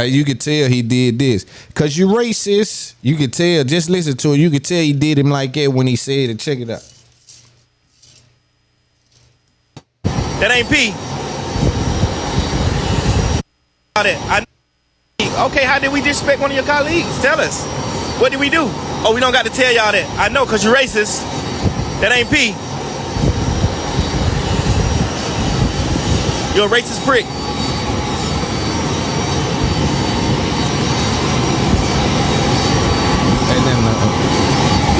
S3: You could tell he did this. Because you're racist. You could tell. Just listen to it. You could tell he did him like that when he said it. Check it out.
S13: That ain't P. Okay, how did we disrespect one of your colleagues? Tell us. What did we do? Oh, we don't got to tell y'all that. I know, because you're racist. That ain't P. You're a racist prick.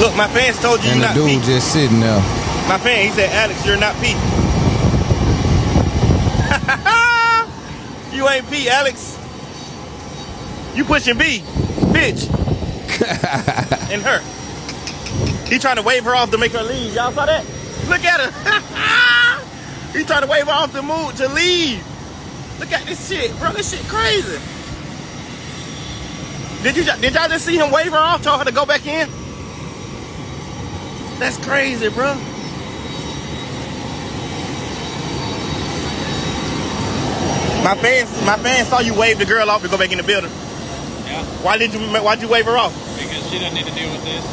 S13: Look, my fans told you you're not P.
S3: And the dude just sitting there.
S13: My fan, he said, Alex, you're not P. You ain't P, Alex. You pushing B, bitch. And her. He trying to wave her off to make her leave. Y'all saw that? Look at her. He trying to wave her off to leave. Look at this shit, bro. This shit crazy. Did y'all just see him wave her off, tell her to go back in? That's crazy, bro. My fans saw you wave the girl off to go back in the building.
S14: Yeah.
S13: Why'd you wave her off?
S14: Because she doesn't need to deal with this.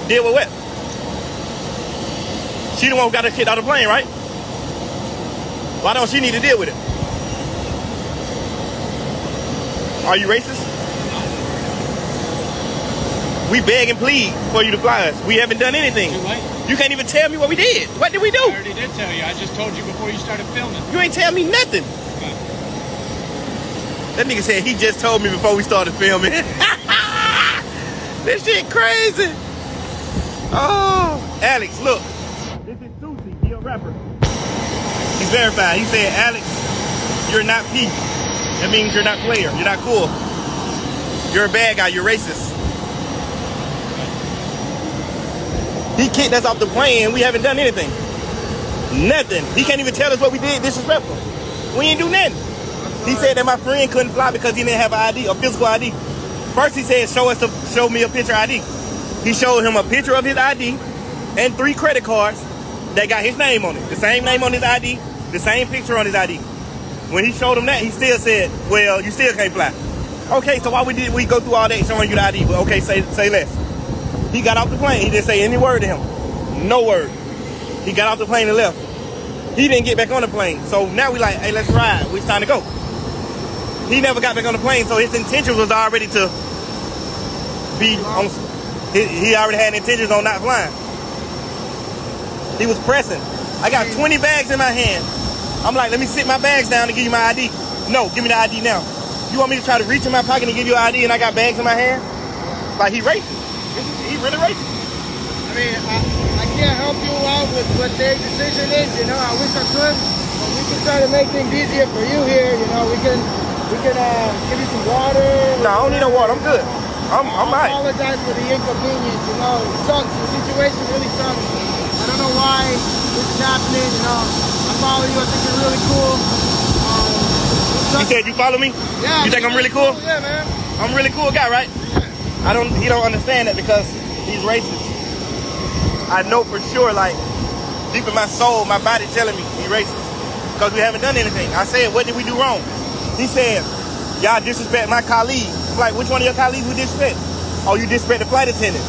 S13: Deal with what? She the one who got her kid out of the plane, right? Why don't she need to deal with it? Are you racist? We beg and plead for you to fly us. We haven't done anything.
S14: Too late.
S13: You can't even tell me what we did. What did we do?
S14: I already did tell you. I just told you before you started filming.
S13: You ain't tell me nothing.
S14: Okay.
S13: That nigga said he just told me before we started filming. This shit crazy. Oh, Alex, look. This is Susie. He a rapper. He's verified. He said, Alex, you're not P. That means you're not player. You're not cool. You're a bad guy. You're racist. He kicked us off the plane and we haven't done anything. Nothing. He can't even tell us what we did disrespectful. We ain't do nothing. He said that my friend couldn't fly because he didn't have an ID, a physical ID. First he said show me a picture ID. He showed him a picture of his ID and 3 credit cards that got his name on it. The same name on his ID, the same picture on his ID. When he showed him that, he still said, well, you still can't fly. Okay, so why we go through all that showing you the ID? But okay, say less. He got off the plane. He didn't say any word to him. No word. He got off the plane and left. He didn't get back on the plane. So now we like, hey, let's ride. It's time to go. He never got back on the plane, so his intention was already to be on. He already had intentions on not flying. He was pressing. I got 20 bags in my hand. I'm like, let me sit my bags down and give you my ID. No, give me the ID now. You want me to try to reach in my pocket and give you an ID and I got bags in my hand? Like, he racist. He really racist.
S15: I mean, I can't help you out with what their decision is, you know. I wish I could, but we can try to make things easier for you here, you know. We can give you some water.
S13: No, I don't need no water. I'm good. I'm all right.
S15: I apologize for the inconvenience, you know. It sucks. The situation really sucks. I don't know why this is happening, you know. I follow you. I think you're really cool.
S13: You said you follow me?
S15: Yeah.
S13: You think I'm really cool?
S15: Yeah, man.
S13: I'm a really cool guy, right? Yeah. He don't understand that because he's racist. I know for sure, like, deep in my soul, my body telling me he's racist. Because we haven't done anything. I said, what did we do wrong? He said, y'all disrespect my colleague. I'm like, which one of your colleagues we disrespect? Oh, you disrespect the flight attendant.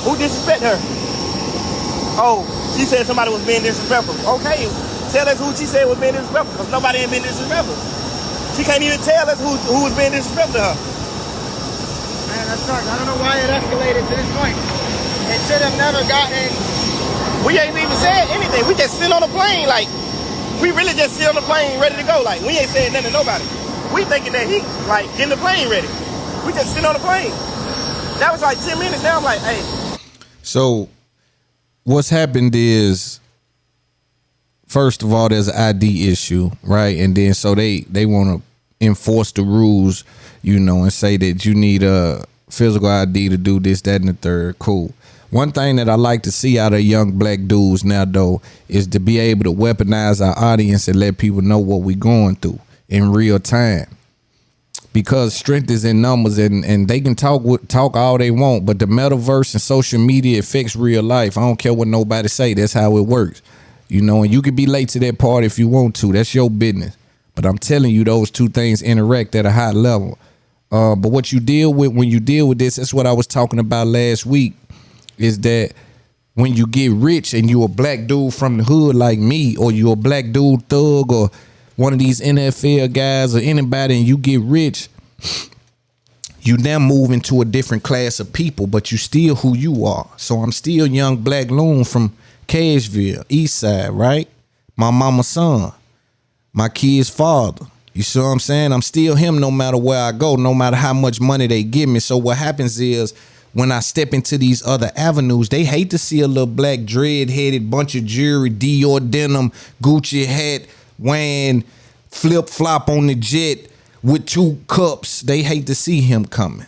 S13: Who disrespect her? Oh, she said somebody was being disrespectful. Okay, tell us who she said was being disrespectful, because nobody ain't been disrespectful. She can't even tell us who was being disrespectful to her.
S15: Man, that sucks. I don't know why it escalated to this point. It should have never gotten.
S13: We ain't even said anything. We just sit on the plane, like, we really just sit on the plane ready to go. Like, we ain't saying nothing to nobody. We thinking that he, like, getting the plane ready. We just sit on the plane. That was like 10 minutes. Now I'm like, hey.
S3: So what's happened is, first of all, there's an ID issue, right? And then so they want to enforce the rules, you know, and say that you need a physical ID to do this, that, and the third. Cool. One thing that I like to see out of young black dudes now, though, is to be able to weaponize our audience and let people know what we're going through in real time. Because strength is in numbers, and they can talk all they want, but the metaverse and social media affects real life. I don't care what nobody say. That's how it works. You know, and you can be late to that party if you want to. That's your business. But I'm telling you, those two things interact at a high level. But what you deal with when you deal with this, that's what I was talking about last week, is that when you get rich and you a black dude from the hood like me, or you a black dude thug, or one of these NFL guys, or anybody, and you get rich, you now move into a different class of people, but you still who you are. So I'm still young black Loon from Cashville, East Side, right? My mama's son, my kid's father. You see what I'm saying? I'm still him no matter where I go, no matter how much money they give me. So what happens is, when I step into these other avenues, they hate to see a little black dread-headed bunch of jewelry, Dior denim, Gucci hat, wearing flip-flop on the jet with 2 cups. They hate to see him coming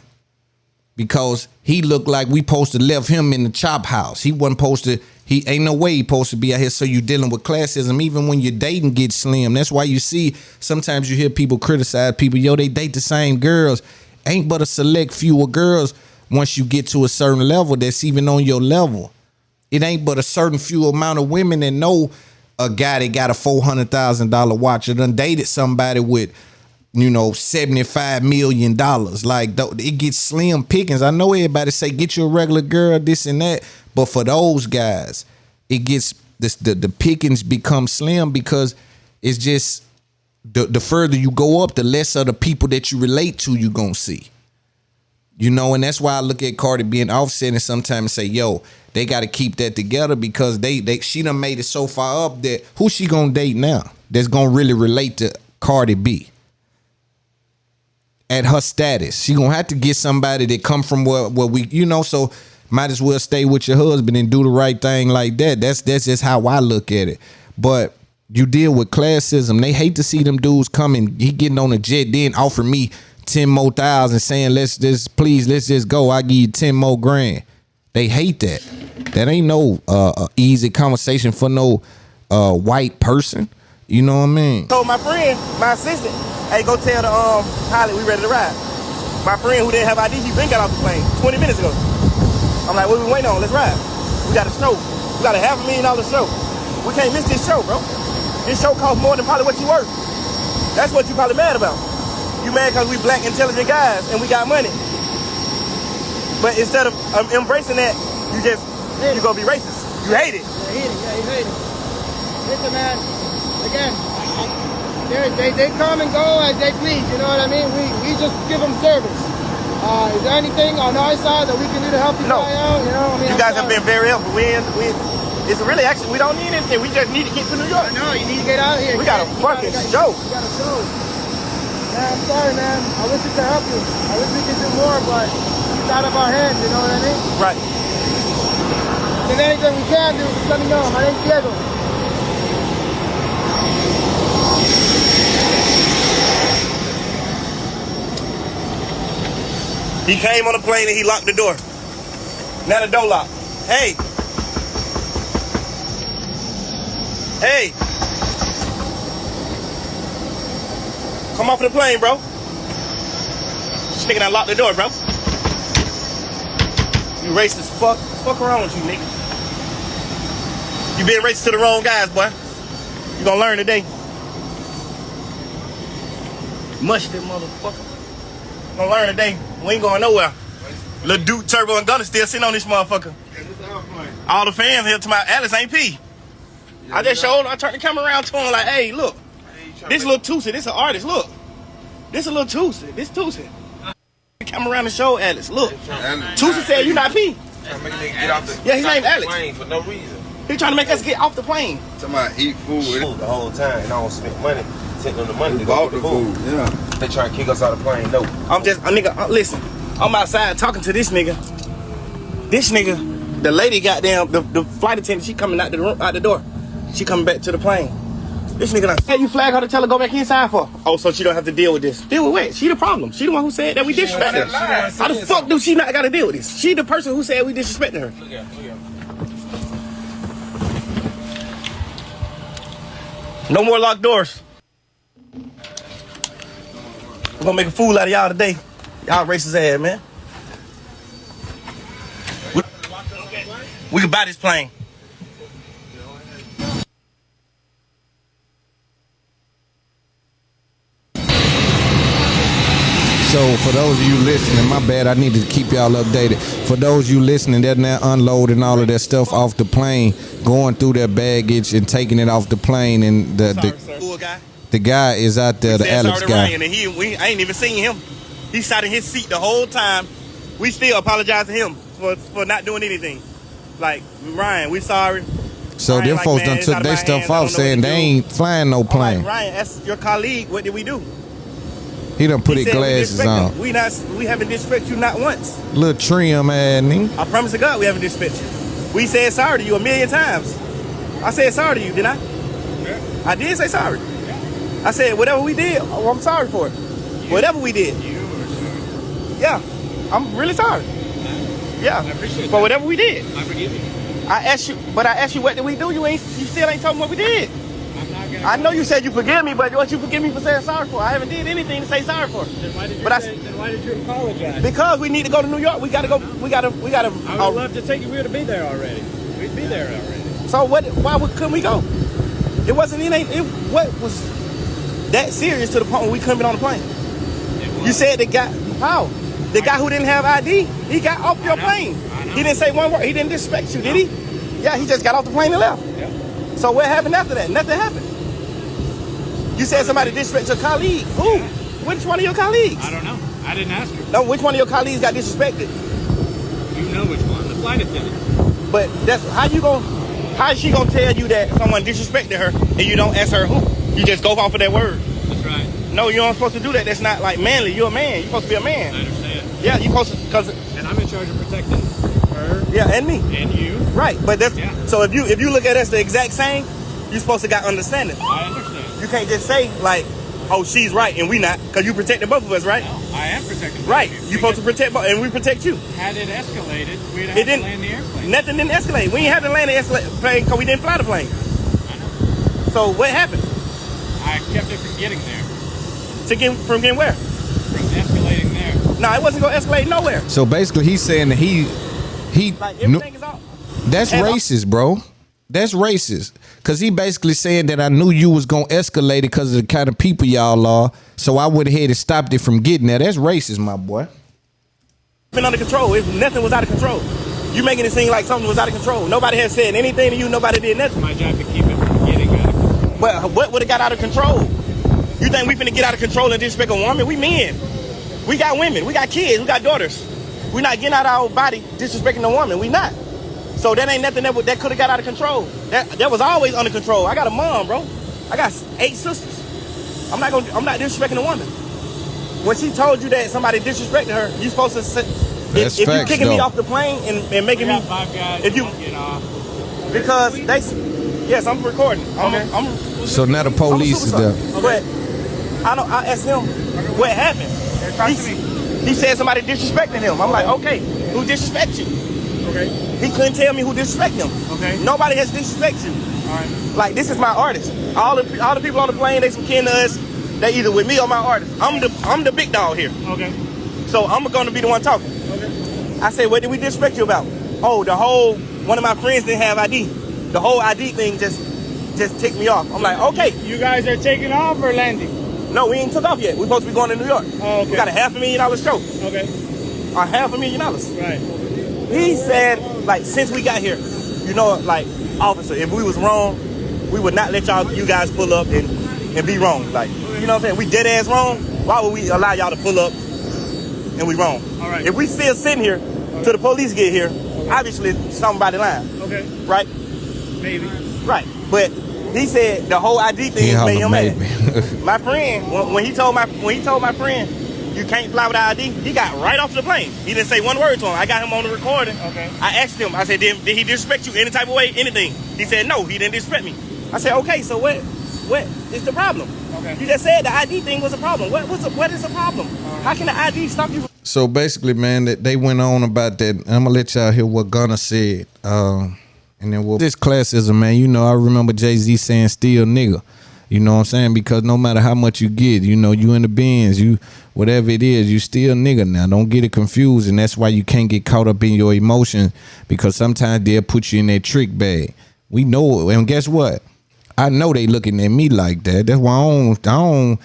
S3: because he looked like we supposed to left him in the chop house. He wasn't supposed to. He ain't no way he supposed to be out here. So you dealing with classism even when you're dating gets slim. That's why you see sometimes you hear people criticize people. Yo, they date the same girls. Ain't but a select few of girls once you get to a certain level that's even on your level. It ain't but a certain few amount of women that know a guy that got a $400,000 watch or done dated somebody with, you know, $75 million. Like, it gets slim pickings. I know everybody say, get you a regular girl, this and that. But for those guys, it gets, the pickings become slim because it's just, the further you go up, the less of the people that you relate to you gonna see. You know, and that's why I look at Cardi being Offset and sometimes say, yo, they got to keep that together because she done made it so far up that who she gonna date now that's gonna really relate to Cardi B at her status? She gonna have to get somebody that come from where we, you know, so might as well stay with your husband and do the right thing like that. That's just how I look at it. But you deal with classism. They hate to see them dudes coming. He getting on a jet, then offer me 10 more thousand, saying let's just go. I give you 10 more grand. They hate that. That ain't no easy conversation for no white person. You know what I mean?
S13: So my friend, my assistant, hey, go tell the pilot we ready to ride. My friend who didn't have ID, he been got off the plane 20 minutes ago. I'm like, what we waiting on? Let's ride. We got a show. We got a $500,000 show. We can't miss this show, bro. This show costs more than probably what you worth. That's what you probably mad about. You mad because we black, intelligent guys and we got money. But instead of embracing that, you gonna be racist. You hate it.
S15: Yeah, you hate it. Listen, man, again, they come and go as they please, you know what I mean? We just give them service. Is there anything on our side that we can do to help you guys out? You know, I mean,
S13: you guys have been very helpful. It's really actually, we don't need anything. We just need to get to New York.
S15: No, you need to get out of here.
S13: We got a fucking show.
S15: We got a show. Man, I'm sorry, man. I wish we could help you. I wish we could do more, but it's out of our hands, you know what I mean?
S13: Right.
S15: If there's anything we can do, just let me know. My name's Diego.
S13: He came on the plane and he locked the door. Now the door locked. Hey. Hey. Come off the plane, bro. This nigga done locked the door, bro. You racist fuck. Fuck around with you, nigga. You being racist to the wrong guys, boy. You gonna learn today. Mush that motherfucker. You gonna learn today. We ain't going nowhere. Lil Duke, Turbo, and Gunna still sitting on this motherfucker. All the fans here to my Alice ain't P. I just showed him, I turned the camera around to him like, hey, look. This little Tootsie, this an artist, look. This a little Tootsie, this Tootsie. Come around and show Alex, look. Tootsie said you not P. Yeah, his name Alex.
S16: For no reason.
S13: He trying to make us get off the plane.
S16: Somebody eat food the whole time and I don't spend money. Send them the money to go get the food. Yeah. They try to kick us out of the plane, no.
S13: I'm just, listen, I'm outside talking to this nigga. This nigga, the lady goddamn, the flight attendant, she coming out the door. She coming back to the plane. This nigga like, hey, you flag her to tell her go back inside for? Oh, so she don't have to deal with this. Deal with what? She the problem. She the one who said that we disrespected her. How the fuck do she not gotta deal with this? She the person who said we disrespected her.
S16: Look at.
S13: No more locked doors. We're gonna make a fool out of y'all today. Y'all racist ass, man. We can buy this plane.
S3: So for those of you listening, my bad, I need to keep y'all updated. For those of you listening, they're now unloading all of that stuff off the plane, going through their baggage and taking it off the plane, and the guy is out there, the Alex guy.
S13: Ryan, and I ain't even seen him. He sat in his seat the whole time. We still apologize to him for not doing anything. Like, Ryan, we sorry.
S3: So
S13: Ryan,
S3: them
S13: like,
S3: folks
S13: man,
S3: done took their stuff off saying they ain't flying no plane.
S13: Like, Ryan, that's your colleague. What did we do?
S3: He done put his glasses on.
S13: We haven't disrespected you not once.
S3: Little trim ass nigga.
S13: I promise to God we haven't disrespected you. We said sorry to you 1,000,000 times. I said sorry to you, didn't I? Yeah. I did say sorry. Yeah. I said whatever we did, I'm sorry for it. Whatever we did. Yeah, I'm really sorry. Yeah, I appreciate for whatever we did. I forgive you. I asked you what did we do? You still ain't told me what we did. I know you said you forgive me, but what you forgive me for saying sorry for? I haven't did anything to say sorry for.
S14: Then why did you apologize?
S13: Because we need to go to New York. We gotta go. We gotta.
S14: I would love to take you. We would be there already. We'd be there already.
S13: So why couldn't we go? It wasn't anything. What was that serious to the point where we couldn't be on the plane? You said the guy. How? The guy who didn't have ID, he got off your plane. He didn't say one word. He didn't disrespect you, did he? Yeah, he just got off the plane and left. Yeah. So what happened after that? Nothing happened. You said somebody disrespected your colleague. Who? Which one of your colleagues?
S14: I don't know. I didn't ask her.
S13: No, which one of your colleagues got disrespected?
S14: You know which one. The flight attendant.
S13: But that's how is she gonna tell you that someone disrespected her and you don't ask her who? You just go off of that word.
S14: That's right.
S13: No, you aren't supposed to do that. That's not like manly. You're a man. You're supposed to be a man.
S14: I understand.
S13: Yeah, you're supposed to,
S14: and I'm in charge of protecting her.
S13: Yeah, and me.
S14: And you.
S13: Right, but that's so if you look at us the exact same, you're supposed to got understanding.
S14: I understand.
S13: You can't just say like, oh, she's right and we not, because you protected both of us, right?
S14: No, I am protecting both
S13: right.
S14: of you.
S13: You're supposed to protect both, and we protect you.
S14: Had it escalated, we'd have had to land the airplane.
S13: Nothing didn't escalate. We ain't had to land the plane because we didn't fly the plane.
S14: I know.
S13: So what happened?
S14: I kept it from getting there.
S13: From getting where?
S14: From escalating there.
S13: No, it wasn't going to escalate nowhere.
S3: So basically he's saying that he
S13: like everything is off.
S3: That's racist, bro. That's racist. Cause he basically saying that I knew you was gonna escalate it because of the kind of people y'all are. So I went ahead and stopped it from getting there. That's racist, my boy.
S13: Been under control. Nothing was out of control. You making it seem like something was out of control. Nobody has said anything to you. Nobody did nothing.
S14: My job to keep it from getting out of control.
S13: But what would have got out of control? You think we finna get out of control and disrespect a woman? We men. We got women. We got kids. We got daughters. We not getting out of our body disrespecting a woman. We not. So that ain't nothing that could have got out of control. That was always under control. I got a mom, bro. I got 8 sisters. I'm not disrespecting a woman. When she told you that somebody disrespected her, you supposed to say, if you kicking me off the plane and making me, if you, because yes, I'm recording. I'm
S3: so now the police is there.
S13: But I asked him what happened. He said somebody disrespecting him. I'm like, okay, who disrespect you? Okay. He couldn't tell me who disrespect him. Okay. Nobody has disrespect you. All right. Like, this is my artist. All the people on the plane, they some kin to us. They either with me or my artist. I'm the big dog here. Okay. So I'm gonna be the one talking. Okay. I said, what did we disrespect you about? Oh, one of my friends didn't have ID. The whole ID thing just ticked me off. I'm like, okay.
S14: You guys are taking off or landing?
S13: No, we ain't took off yet. We're supposed to be going to New York. Oh, okay. We got a $500,000 show. Okay. $500,000. Right. He said, like, since we got here, you know, like, officer, if we was wrong, we would not let you guys pull up and be wrong. Like, you know what I'm saying? We dead ass wrong. Why would we allow y'all to pull up and we wrong? All right. If we still sitting here till the police get here, obviously somebody lying. Okay. Right? Maybe. Right. But he said the whole ID thing made him mad. My friend, when he told my friend, you can't fly without ID, he got right off the plane. He didn't say one word to him. I got him on the recording. Okay. I asked him, I said, did he disrespect you any type of way, anything? He said, no, he didn't disrespect me. I said, okay, so what is the problem? Okay. You just said the ID thing was a problem. What is the problem? How can the ID stop you?
S3: So basically, man, that they went on about that. I'm gonna let y'all hear what Gunna said. And then this classism, man, you know, I remember Jay-Z saying still nigga. You know what I'm saying? Because no matter how much you get, you know, you in the bins, you whatever it is, you still nigga now. Don't get it confused. And that's why you can't get caught up in your emotions, because sometimes they'll put you in that trick bag. We know it. And guess what? I know they looking at me like that. That's why I don't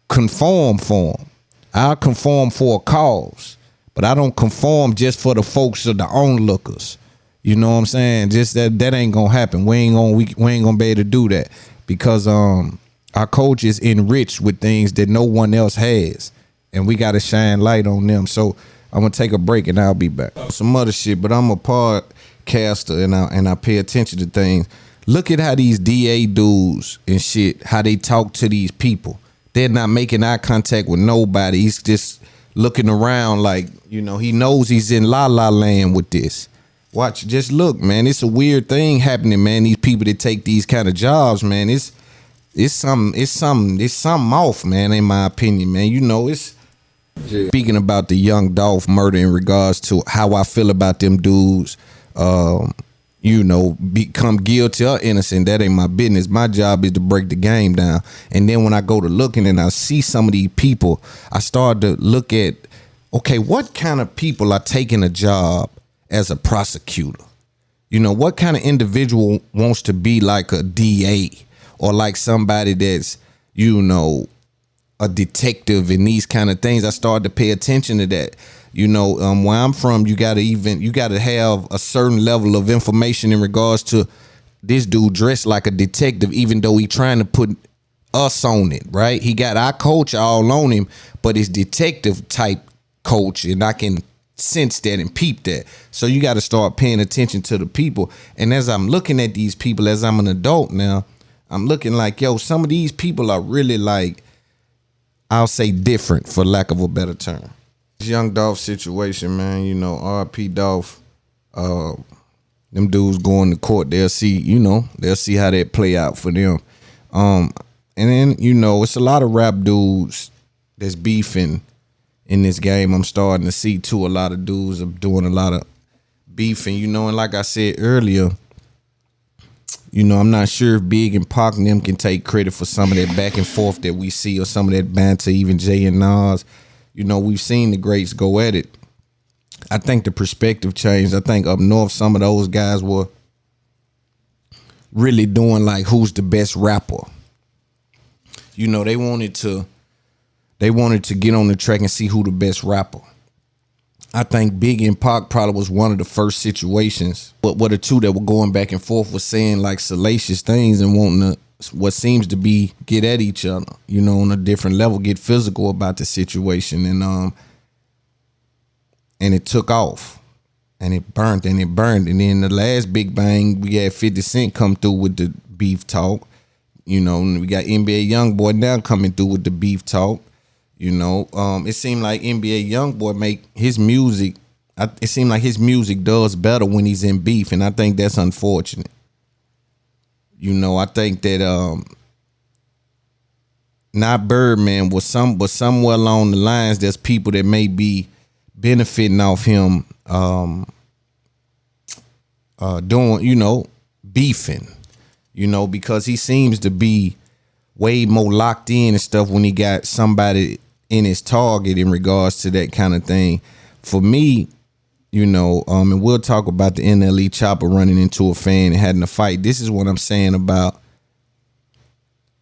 S3: conform for them. I conform for a cause, but I don't conform just for the folks or the onlookers. You know what I'm saying? Just that ain't gonna happen. We ain't gonna be able to do that, because our culture is enriched with things that no one else has, and we gotta shine light on them. So I'm gonna take a break and I'll be back. Some other shit, but I'm a podcaster and I pay attention to things. Look at how these DA dudes and shit, how they talk to these people. They're not making eye contact with nobody. He's just looking around like, you know, he knows he's in la la land with this. Watch, just look, man. It's a weird thing happening, man. These people that take these kind of jobs, man, it's something off, man, in my opinion, man. You know, speaking about the young Dolph murder in regards to how I feel about them dudes, you know, become guilty or innocent, that ain't my business. My job is to break the game down. And then when I go to looking and I see some of these people, I start to look at, okay, what kind of people are taking a job as a prosecutor? You know, what kind of individual wants to be like a DA or like somebody that's, you know, a detective and these kind of things? I started to pay attention to that. You know, where I'm from, you gotta have a certain level of information in regards to this dude dressed like a detective, even though he trying to put us on it, right? He got our coach all on him, but it's detective type coach, and I can sense that and peep that. So you got to start paying attention to the people. And as I'm looking at these people, as I'm an adult now, I'm looking like, yo, some of these people are really like, I'll say different, for lack of a better term. Young Dolph situation, man, you know, RP Dolph, them dudes going to court, they'll see how that play out for them. And then, you know, it's a lot of rap dudes that's beefing in this game. I'm starting to see too, a lot of dudes are doing a lot of beefing, you know, and like I said earlier, you know, I'm not sure if Big and Pac and them can take credit for some of that back and forth that we see, or some of that banter, even Jay and Nas. You know, we've seen the greats go at it. I think the perspective changed. I think up north, some of those guys were really doing like who's the best rapper. You know, they wanted to get on the track and see who the best rapper. I think Biggie and Pac probably was one of the first situations. But what the two that were going back and forth was saying like salacious things and wanting to, what seems to be, get at each other, you know, on a different level, get physical about the situation. And it took off. And it burnt and it burned. And then the last big bang, we had 50 Cent come through with the beef talk. You know, and we got NBA Youngboy now coming through with the beef talk. You know, it seemed like NBA Youngboy make his music. It seemed like his music does better when he's in beef, and I think that's unfortunate. You know, I think that not Birdman was somewhere along the lines. There's people that may be benefiting off him doing, you know, beefing. You know, because he seems to be way more locked in and stuff when he got somebody in his target in regards to that kind of thing. For me, you know, and we'll talk about the Nle Choppa running into a fan and having a fight. This is what I'm saying about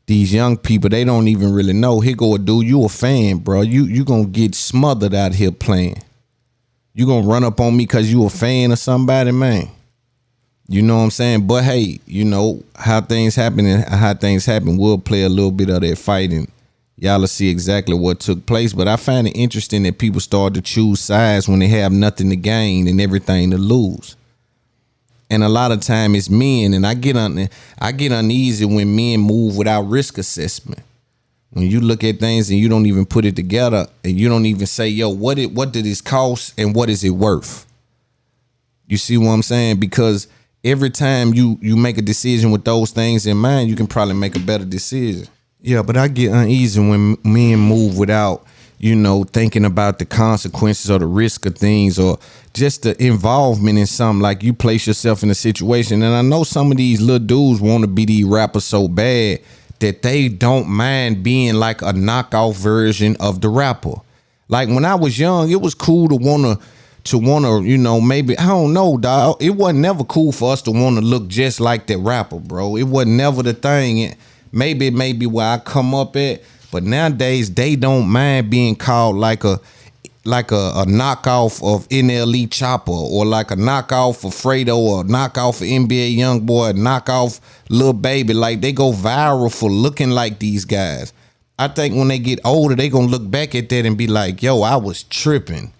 S3: these young people. They don't even really know. Here go a dude, you a fan, bro. You gonna get smothered out here playing. You gonna run up on me because you a fan of somebody, man. You know what I'm saying? But hey, you know how things happen and how things happen. We'll play a little bit of that fight and y'all will see exactly what took place. But I find it interesting that people start to choose sides when they have nothing to gain and everything to lose. And a lot of time it's men, and I get uneasy when men move without risk assessment. When you look at things and you don't even put it together and you don't even say, yo, what did this cost and what is it worth? You see what I'm saying? Because every time you make a decision with those things in mind, you can probably make a better decision. Yeah, but I get uneasy when men move without, you know, thinking about the consequences or the risk of things or just the involvement in something. Like you place yourself in a situation. And I know some of these little dudes want to be these rappers so bad that they don't mind being like a knockoff version of the rapper. Like when I was young, it was cool to wanna, you know, maybe, I don't know, dog. It wasn't never cool for us to want to look just like that rapper, bro. It wasn't never the thing. Maybe it may be where I come up at, but nowadays they don't mind being called like a knockoff of Nle Choppa or like a knockoff of Fredo or a knockoff of NBA Youngboy, a knockoff Lil Baby. Like they go viral for looking like these guys. I think when they get older, they gonna look back at that and be like, yo, I was tripping.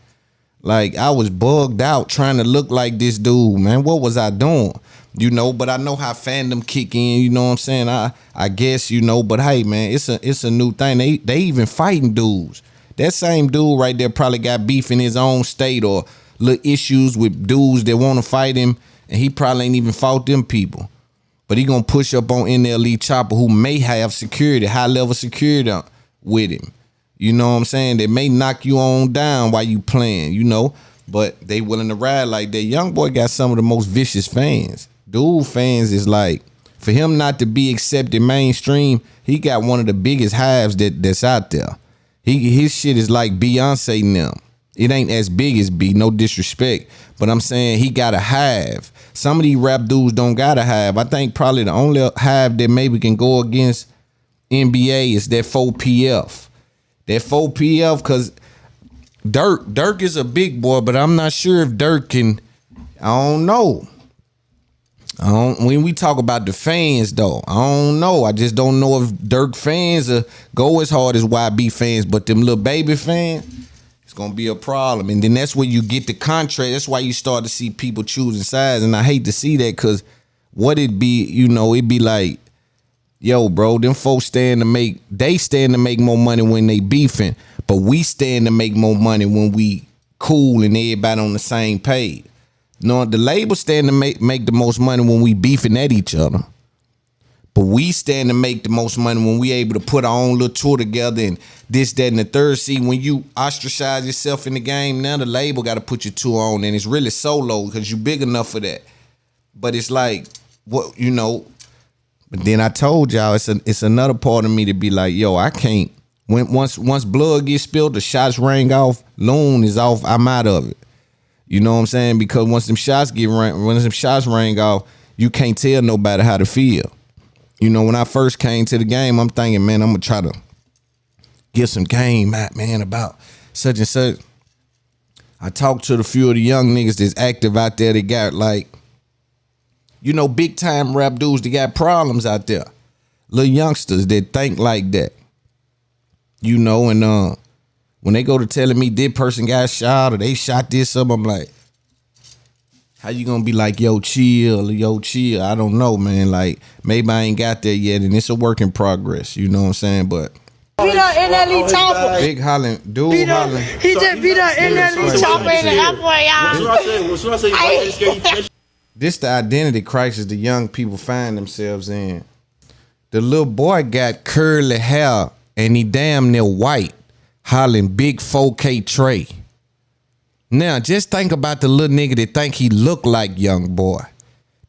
S3: Like I was bugged out trying to look like this dude, man. What was I doing? You know, but I know how fandom kick in, you know what I'm saying? I guess, you know, but hey man, it's a new thing. They even fighting dudes. That same dude right there probably got beef in his own state or little issues with dudes that want to fight him, and he probably ain't even fought them people. But he gonna push up on Nle Choppa, who may have security, high level security with him. You know what I'm saying? They may knock you on down while you playing, you know, but they willing to ride like that. Young boy got some of the most vicious fans. Dude fans is like, for him not to be accepted mainstream, he got one of the biggest hives that's out there. His shit is like Beyonce and them. It ain't as big as B, no disrespect, but I'm saying he got a hive. Some of these rap dudes don't got a hive. I think probably the only hive that maybe can go against NBA is that 4PF. That 4PF, because Dirk is a big boy, but I'm not sure if Dirk can, I don't know. When we talk about the fans, though, I don't know. I just don't know if Dirk fans go as hard as YB fans, but them little baby fans, it's gonna be a problem. And then that's where you get the contrast. That's why you start to see people choosing sides, and I hate to see that because what it be, you know, it be like, yo, bro, them folks stand to make more money when they beefing, but we stand to make more money when we cool and everybody on the same page. No, the label stand to make the most money when we beefing at each other. But we stand to make the most money when we able to put our own little tour together and this, that, and the third. See, when you ostracize yourself in the game, now the label got to put your tour on, and it's really solo because you big enough for that. But it's like, what, you know, but then I told y'all it's another part of me to be like, yo, I can't. Once blood gets spilled, the shots rang off, Loon is off, I'm out of it. You know what I'm saying? Because once them shots rang off, you can't tell nobody how to feel. You know, when I first came to the game, I'm thinking, man, I'm gonna try to get some game out, man, about such and such. I talked to the few of the young niggas that's active out there that got like, you know, big time rap dudes that got problems out there. Little youngsters that think like that. You know, and when they go to telling me this person got shot or they shot this up, I'm like, how you gonna be like, yo, chill? I don't know, man. Like, maybe I ain't got there yet, and it's a work in progress. You know what I'm saying? But
S15: beat up Nle Choppa.
S3: Big hollering, dude hollering.
S15: He just beat up Nle Choppa in the airport, y'all.
S3: This the identity crisis the young people find themselves in. The little boy got curly hair and he damn near white, hollering big 4K Trey. Now, just think about the little nigga that think he look like young boy.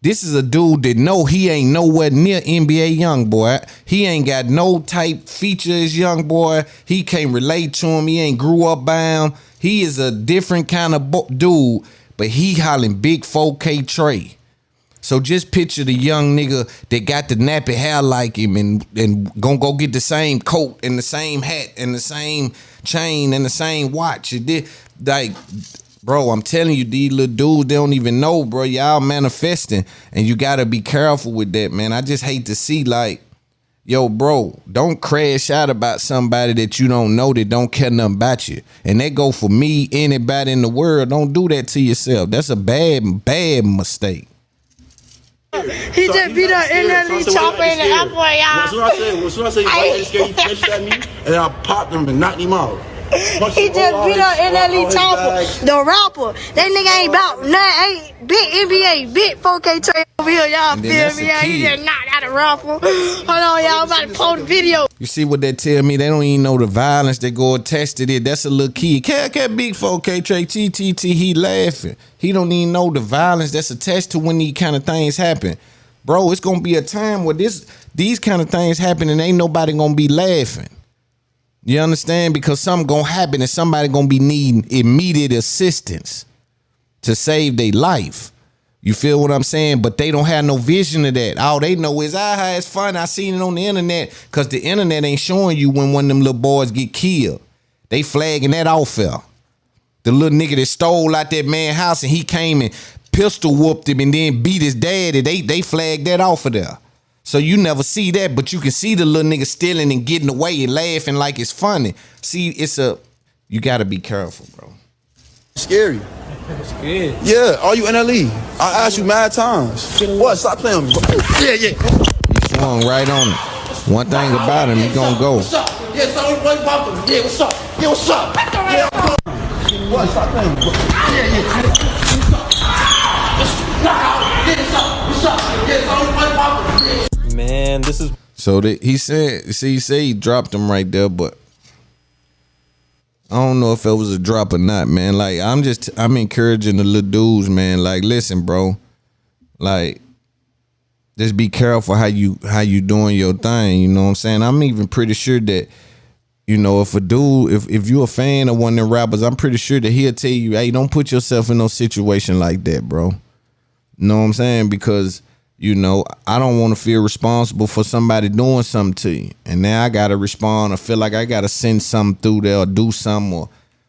S3: This is a dude that know he ain't nowhere near NBA young boy. He ain't got no type feature as young boy. He can't relate to him. He ain't grew up by him. He is a different kind of dude, but he hollering big 4K Trey. So just picture the young nigga that got the nappy hair like him and gonna go get the same coat and the same hat and the same chain and the same watch. It did, like, bro, I'm telling you, these little dudes, they don't even know, bro. Y'all manifesting, and you gotta be careful with that, man. I just hate to see, like, yo, bro, don't crash out about somebody that you don't know that don't care nothing about you. And that go for me, anybody in the world. Don't do that to yourself. That's a bad mistake.
S15: He just beat up Nle Choppa in the airport, y'all.
S7: As soon as I say white and scared, he flinched at me, and I popped him and knocked him out.
S15: He just beat up Nle Choppa, the rapper. That nigga ain't about nothing. Ain't big NBA, big 4K Trey over here, y'all feel me? He just knocked out a rapper. Hold on, y'all, I'm about to post the video.
S3: You see what they tell me? They don't even know the violence that go attached to it. That's a little kid. Cat big 4K Trey, TTT, he laughing. He don't even know the violence that's attached to when these kind of things happen. Bro, it's gonna be a time where these kind of things happen and ain't nobody gonna be laughing. You understand? Because something gonna happen and somebody gonna be needing immediate assistance to save their life. You feel what I'm saying? But they don't have no vision of that. All they know is, it's fun. I seen it on the internet, because the internet ain't showing you when one of them little boys get killed. They flagging that off there. The little nigga that stole out that man's house and he came and pistol whooped him and then beat his daddy, they flagged that off of there. So you never see that, but you can see the little nigga stealing and getting away and laughing like it's funny. See, you gotta be careful, bro.
S7: Scary.
S14: Scared.
S7: Yeah, are you NLE? I asked you mad times. What? Stop playing with me. Yeah.
S3: He swung right on it. One thing about him, he gonna go.
S7: What's up? Yeah, so what about them? Yeah, what's up? Yeah, what's up? Yeah, what? Stop playing with me. Yeah. What's up? Yeah, so what about them?
S14: Man, this is.
S3: So he said he dropped him right there, but I don't know if it was a drop or not, man. Like, I'm encouraging the little dudes, man. Like, listen, bro. Like, just be careful how you doing your thing. You know what I'm saying? I'm even pretty sure that, you know, if a dude, if you're a fan of one of them rappers, I'm pretty sure that he'll tell you, hey, don't put yourself in no situation like that, bro. You know what I'm saying? Because, you know, I don't want to feel responsible for somebody doing something to you. And now I got to respond or feel like I got to send something through there or do something,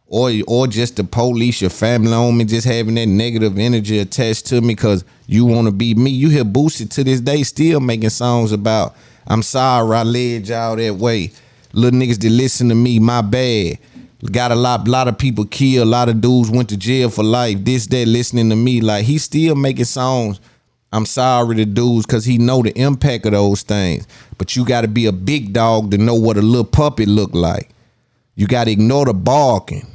S3: or just the police, your family on me, just having that negative energy attached to me because you want to be me. You hear Boosie to this day still making songs about, I'm sorry I led y'all that way. Little niggas that listen to me, my bad. Got a lot of people killed. A lot of dudes went to jail for life. This, that, listening to me. Like, he's still making songs. I'm sorry to dudes, because he know the impact of those things. But you got to be a big dog to know what a little puppy look like. You got to ignore the barking.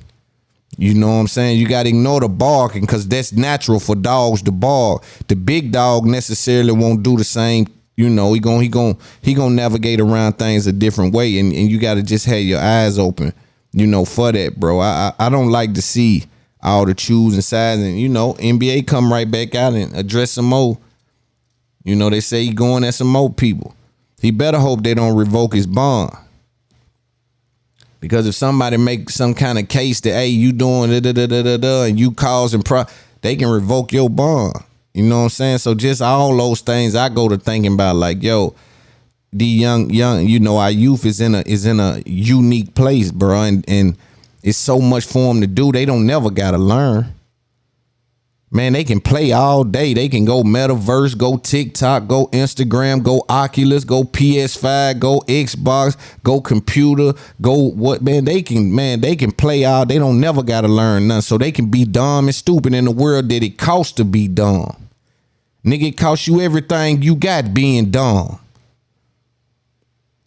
S3: You know what I'm saying? You got to ignore the barking, because that's natural for dogs to bark. The big dog necessarily won't do the same. You know, he gonna navigate around things a different way, and you got to just have your eyes open, you know, for that, bro. I don't like to see all the chews and sides, and, you know, NBA come right back out and address some more. You know, they say he going at some more people. He better hope they don't revoke his bond. Because if somebody make some kind of case that, hey, you doing and you causing they can revoke your bond. You know what I'm saying? So just all those things I go to thinking about, like, yo, the young, you know, our youth is in a unique place, bro, and it's so much for them to do. They don't never gotta learn. Man, they can play all day. They can go Metaverse, go TikTok, go Instagram, go Oculus, go PS5, go Xbox, go computer, go what, man, they can play all. They don't never gotta learn nothing. So they can be dumb and stupid in the world that it costs to be dumb. Nigga, it costs you everything you got being dumb.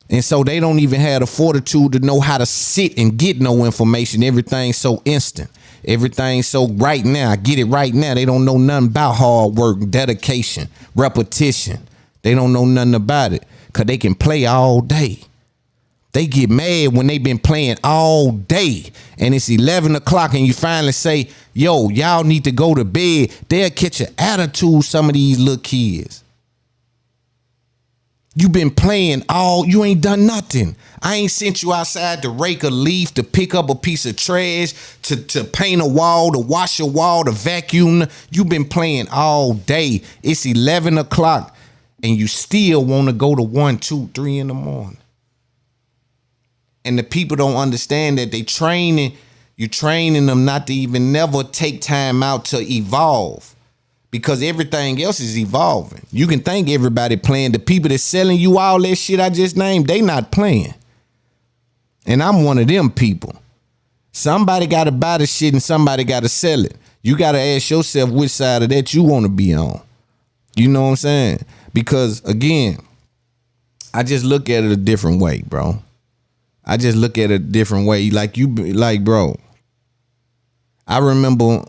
S3: And so they don't even have the fortitude to know how to sit and get no information. Everything's so instant. Everything so right now. I get it right now. They don't know nothing about hard work, dedication, repetition. They don't know nothing about it because they can play all day. They get mad when they been playing all day and it's 11 o'clock and you finally say, yo, y'all need to go to bed. They'll catch an attitude, some of these little kids. You been playing you ain't done nothing. I ain't sent you outside to rake a leaf, to pick up a piece of trash, to paint a wall, to wash a wall, to vacuum. You been playing all day. It's 11 o'clock and you still want to go to 1, 2, 3 in the morning. And the people don't understand that you're training them not to even never take time out to evolve. Because everything else is evolving. You can think everybody playing. The people that's selling you all that shit I just named, they not playing. And I'm one of them people. Somebody got to buy the shit and somebody got to sell it. You got to ask yourself which side of that you want to be on. You know what I'm saying? Because, again, I just look at it a different way, bro. I just look at it a different way. Like, bro, I remember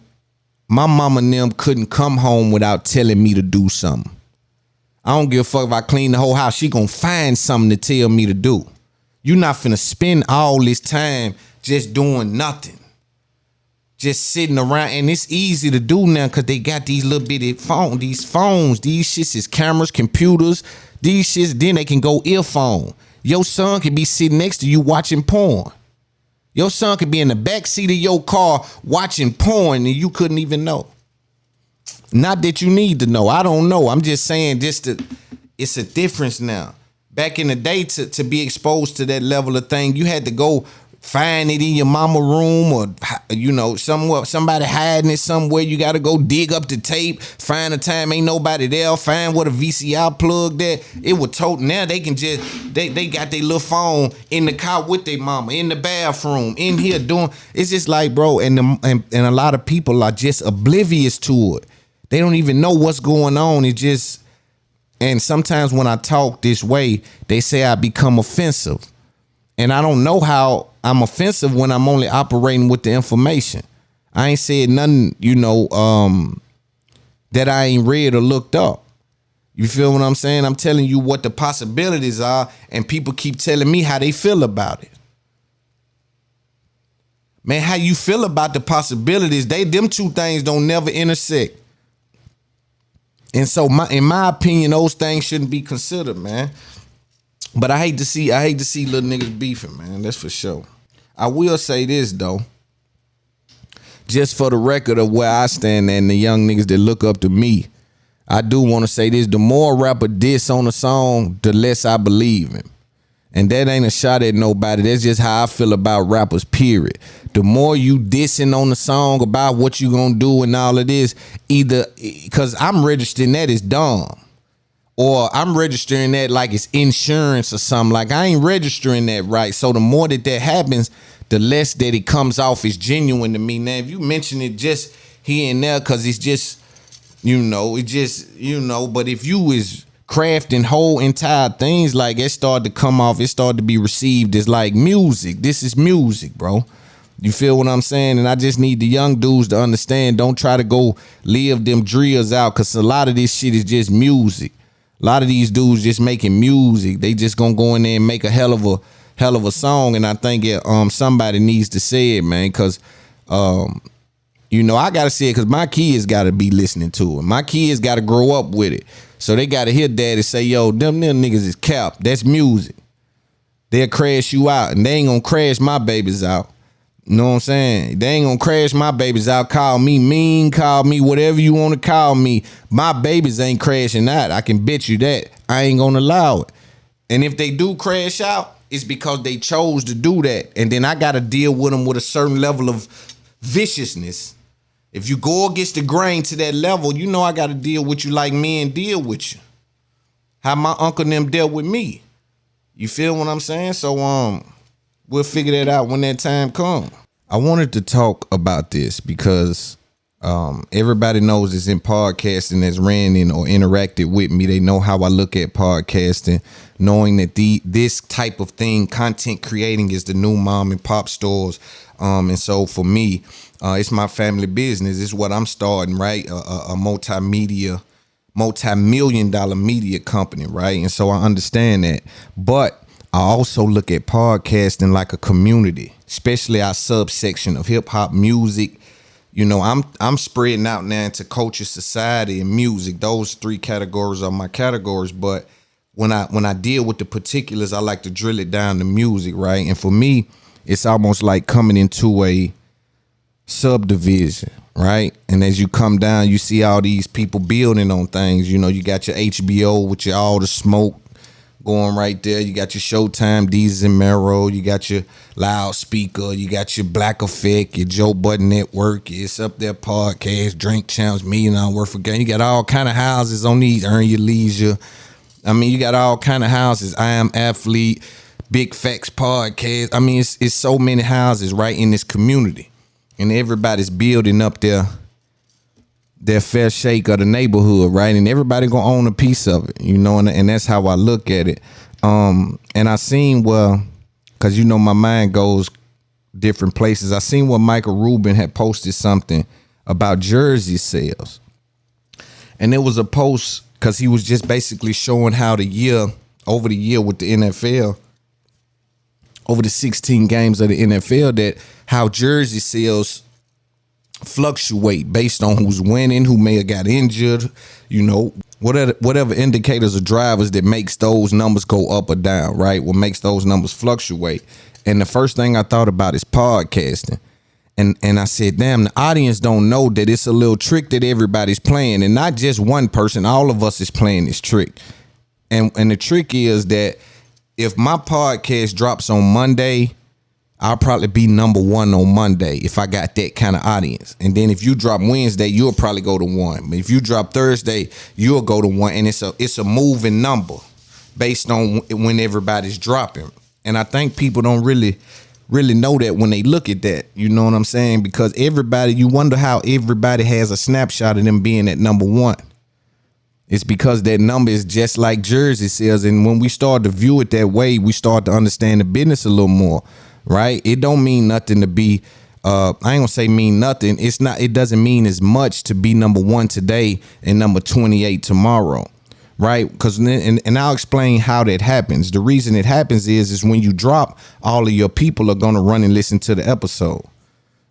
S3: my mama and them couldn't come home without telling me to do something. I don't give a fuck if I clean the whole house. She gonna find something to tell me to do. You not finna spend all this time just doing nothing. Just sitting around. And it's easy to do now because they got these little bitty phones. These shits is cameras, computers. These shits, then they can go earphone. Your son can be sitting next to you watching porn. Your son could be in the back seat of your car watching porn and you couldn't even know. Not that you need to know. I don't know. I'm just saying it's a difference now. Back in the day, to be exposed to that level of thing, you had to go find it in your mama room or, you know, somewhere, somebody hiding it somewhere. You got to go dig up the tape, find a time ain't nobody there, find what a VCR plug that. It was told. Now they can just, they got their little phone in the car with their mama, in the bathroom, in here doing. It's just like, bro, and a lot of people are just oblivious to it. They don't even know what's going on. It just, and sometimes when I talk this way, they say I become offensive. And I don't know how I'm offensive when I'm only operating with the information. I ain't said nothing, you know, that I ain't read or looked up. You feel what I'm saying? I'm telling you what the possibilities are, and people keep telling me how they feel about it. Man, how you feel about the possibilities, them two things don't never intersect. And so in my opinion, those things shouldn't be considered, man. But I hate to see little niggas beefing, man. That's for sure. I will say this though, just for the record of where I stand and the young niggas that look up to me, I do want to say this: the more a rapper diss on a song, the less I believe him. And that ain't a shot at nobody. That's just how I feel about rappers, period. The more you dissing on the song about what you gonna do and all of this, either because I'm registering that as dumb, or I'm registering that like it's insurance or something. Like, I ain't registering that right. So the more that happens, the less that it comes off as genuine to me. Now, if you mention it just here and there because it's just, you know, but if you is crafting whole entire things, like, it started to come off, it started to be received as like music. This is music, bro. You feel what I'm saying? And I just need the young dudes to understand, don't try to go live them drills out, because a lot of this shit is just music. A lot of these dudes just making music. They just gonna go in there and make a hell of a song. And I think somebody needs to say it, man, because you know, I gotta say it because my kids gotta be listening to it. My kids gotta grow up with it. So they gotta hear daddy say, yo, them niggas is cap. That's music. They'll crash you out, and they ain't gonna crash my babies out. You know what I'm saying? They ain't gonna crash my babies out. Call me mean, call me whatever you want to call me. My babies ain't crashing out. I can bet you that. I ain't gonna allow it. And if they do crash out, it's because they chose to do that. And then I gotta deal with them with a certain level of viciousness. If you go against the grain to that level, you know I gotta deal with you like men deal with you. How my uncle and them dealt with me. You feel what I'm saying? So we'll figure that out when that time comes. I wanted to talk about this because everybody knows it's in podcasting that's ran in or interacted with me. They know how I look at podcasting, knowing that this type of thing, content creating, is the new mom and pop stores. And so for me, it's my family business. It's what I'm starting, right? A multi-million-dollar media company, right? And so I understand that. But I also look at podcasting like a community, especially our subsection of hip hop music. You know, I'm spreading out now into culture, society, and music. Those three categories are my categories. But when I deal with the particulars, I like to drill it down to music, right? And for me, it's almost like coming into a subdivision, right? And as you come down, you see all these people building on things. You know, you got your HBO with your All the Smoke going right there. You got your Showtime, Deezus and Mero. You got your Loudspeaker. You got your Black Effect, your Joe Budden Network. It's Up There Podcast, Drink Champs, $1 Million Worth of Game. You got all kind of houses on these. Earn Your Leisure. I mean, you got all kind of houses. I Am Athlete, Big Facts Podcast. I mean, it's so many houses right in this community, and everybody's building up their fair shake of the neighborhood, right? And everybody gonna own a piece of it, you know, and that's how I look at it. And I seen because you know my mind goes different places. I seen where Michael Rubin had posted something about jersey sales, and it was a post because he was just basically showing how over the year with the NFL, over the 16 games of the NFL, that how jersey sales fluctuate based on who's winning, who may have got injured, you know, whatever indicators or drivers that makes those numbers go up or down, right? What makes those numbers fluctuate. And the first thing I thought about is podcasting. And I said, damn, the audience don't know that it's a little trick that everybody's playing, and not just one person. All of us is playing this trick. And the trick is that if my podcast drops on Monday, I'll probably be number one on Monday if I got that kind of audience. And then if you drop Wednesday, you'll probably go to 1. But if you drop Thursday, you'll go to 1. And it's a moving number based on when everybody's dropping. And I think people don't really know that when they look at that. You know what I'm saying? Because you wonder how everybody has a snapshot of them being at number 1. It's because that number is just like jersey sales. And when we start to view it that way, we start to understand the business a little more. Right? It don't mean nothing to be I ain't gonna say mean nothing. It doesn't mean as much to be number 1 today and number 28 tomorrow. Right? Because and I'll explain how that happens. The reason it happens is when you drop, all of your people are gonna run and listen to the episode.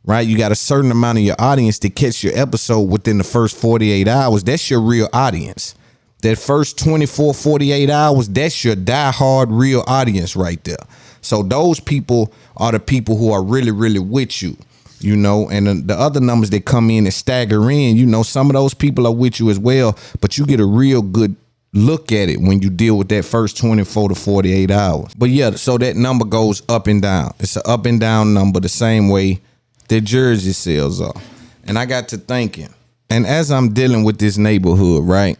S3: Right? You got a certain amount of your audience to catch your episode within the first 48 hours. That's your real audience. That first 24, 48 hours, that's your diehard real audience right there. So those people are the people who are really, really with you, you know, and the other numbers that come in and stagger in, you know, some of those people are with you as well, but you get a real good look at it when you deal with that first 24 to 48 hours. But yeah, so that number goes up and down. It's an up and down number the same way that jersey sales are. And I got to thinking, and as I'm dealing with this neighborhood, right,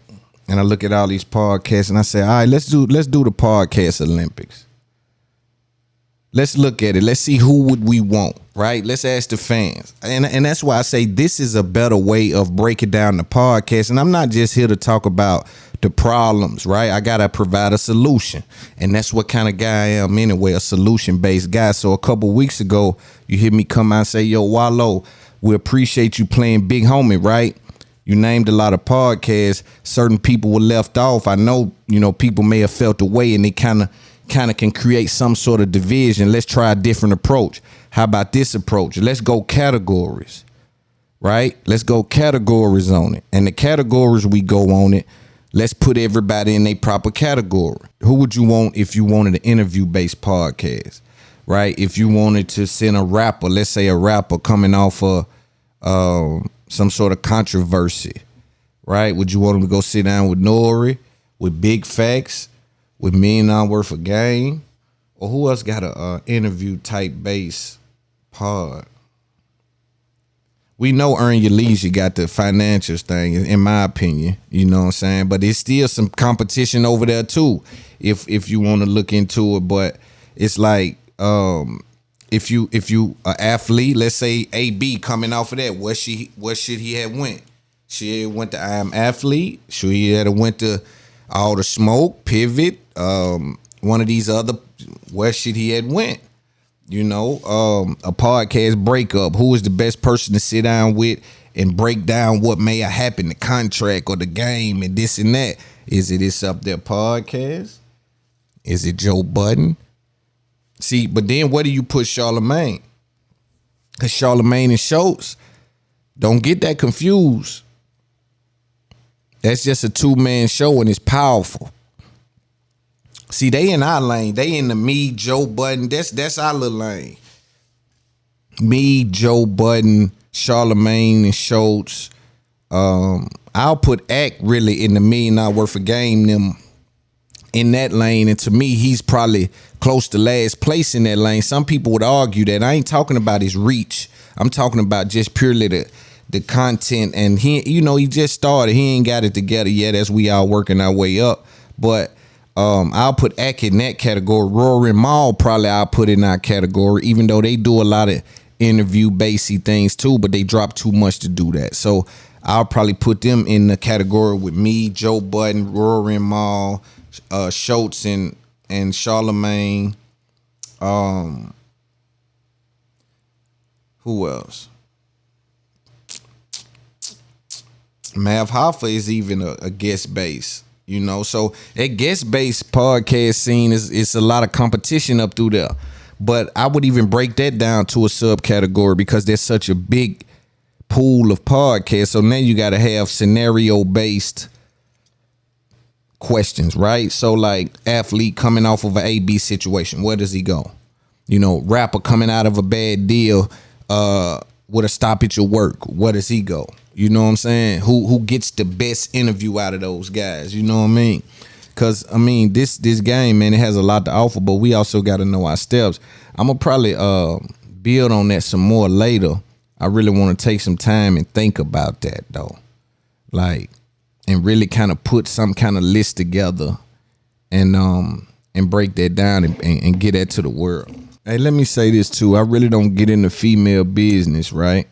S3: and I look at all these podcasts and I say, all right, let's do the podcast Olympics. Let's look at it. Let's see who would we want, right? Let's ask the fans. And that's why I say this is a better way of breaking down the podcast. And I'm not just here to talk about the problems, right? I got to provide a solution. And that's what kind of guy I am anyway, a solution-based guy. So a couple weeks ago, you hear me come out and say, yo, Wallow, we appreciate you playing Big Homie, right? You named a lot of podcasts. Certain people were left off. I know, you know, people may have felt away and they kind of can create some sort of division. Let's try a different approach. How about this approach? Let's go categories, right? Let's go categories on it. And the categories we go on it, let's put everybody in a proper category. Who would you want if you wanted an interview-based podcast, right? If you wanted to send a rapper, let's say a rapper coming off of some sort of controversy, right? Would you want him to go sit down with Nori, with Big Facts, with $1 million worth of game? Or who else got a interview type base pod? We know Earn Your Leisure got the financials thing, in my opinion. You know what I'm saying? But there's still some competition over there too, if you want to look into it. But it's like if you an athlete, let's say AB coming off of that, what should he have went? She went to I Am Athlete. She had went to All the Smoke, Pivot, one of these other. Where should he had went? You know, a podcast breakup. Who is the best person to sit down with and break down what may have happened, the contract or the game and this and that? Is it It's Up There podcast? Is it Joe Budden? See, but then where do you put Charlemagne? Because Charlemagne and Schultz, don't get that confused. That's just a 2-man show and it's powerful. See, they in our lane. They in the me, Joe Budden. That's our little lane. Me, Joe Budden, Charlemagne, and Schultz. I'll put Act really in the $1 million worth of game them in that lane. And to me, he's probably close to last place in that lane. Some people would argue that. I ain't talking about his reach. I'm talking about just purely the content. And he just started. He ain't got it together yet as we all working our way up. But I'll put Ack in that category. Rory and Maul probably I'll put in that category, even though they do a lot of interview-basy things too, but they drop too much to do that. So I'll probably put them in the category with me, Joe Budden, Rory and Maul, Schultz and Charlemagne. Who else? Mav Hoffa is even a guest base. You know, so that guest-based podcast scene is a lot of competition up through there. But I would even break that down to a subcategory because there's such a big pool of podcasts. So now you got to have scenario-based questions, right? So like athlete coming off of an AB situation, where does he go? You know, rapper coming out of a bad deal with a stoppage of work, where does he go? You know what I'm saying? Who gets the best interview out of those guys? You know what I mean? Because, I mean, this game, man, it has a lot to offer, but we also got to know our steps. I'm going to probably build on that some more later. I really want to take some time and think about that, though. Like, and really kind of put some kind of list together and break that down and get that to the world. Hey, let me say this, too. I really don't get into female business, right?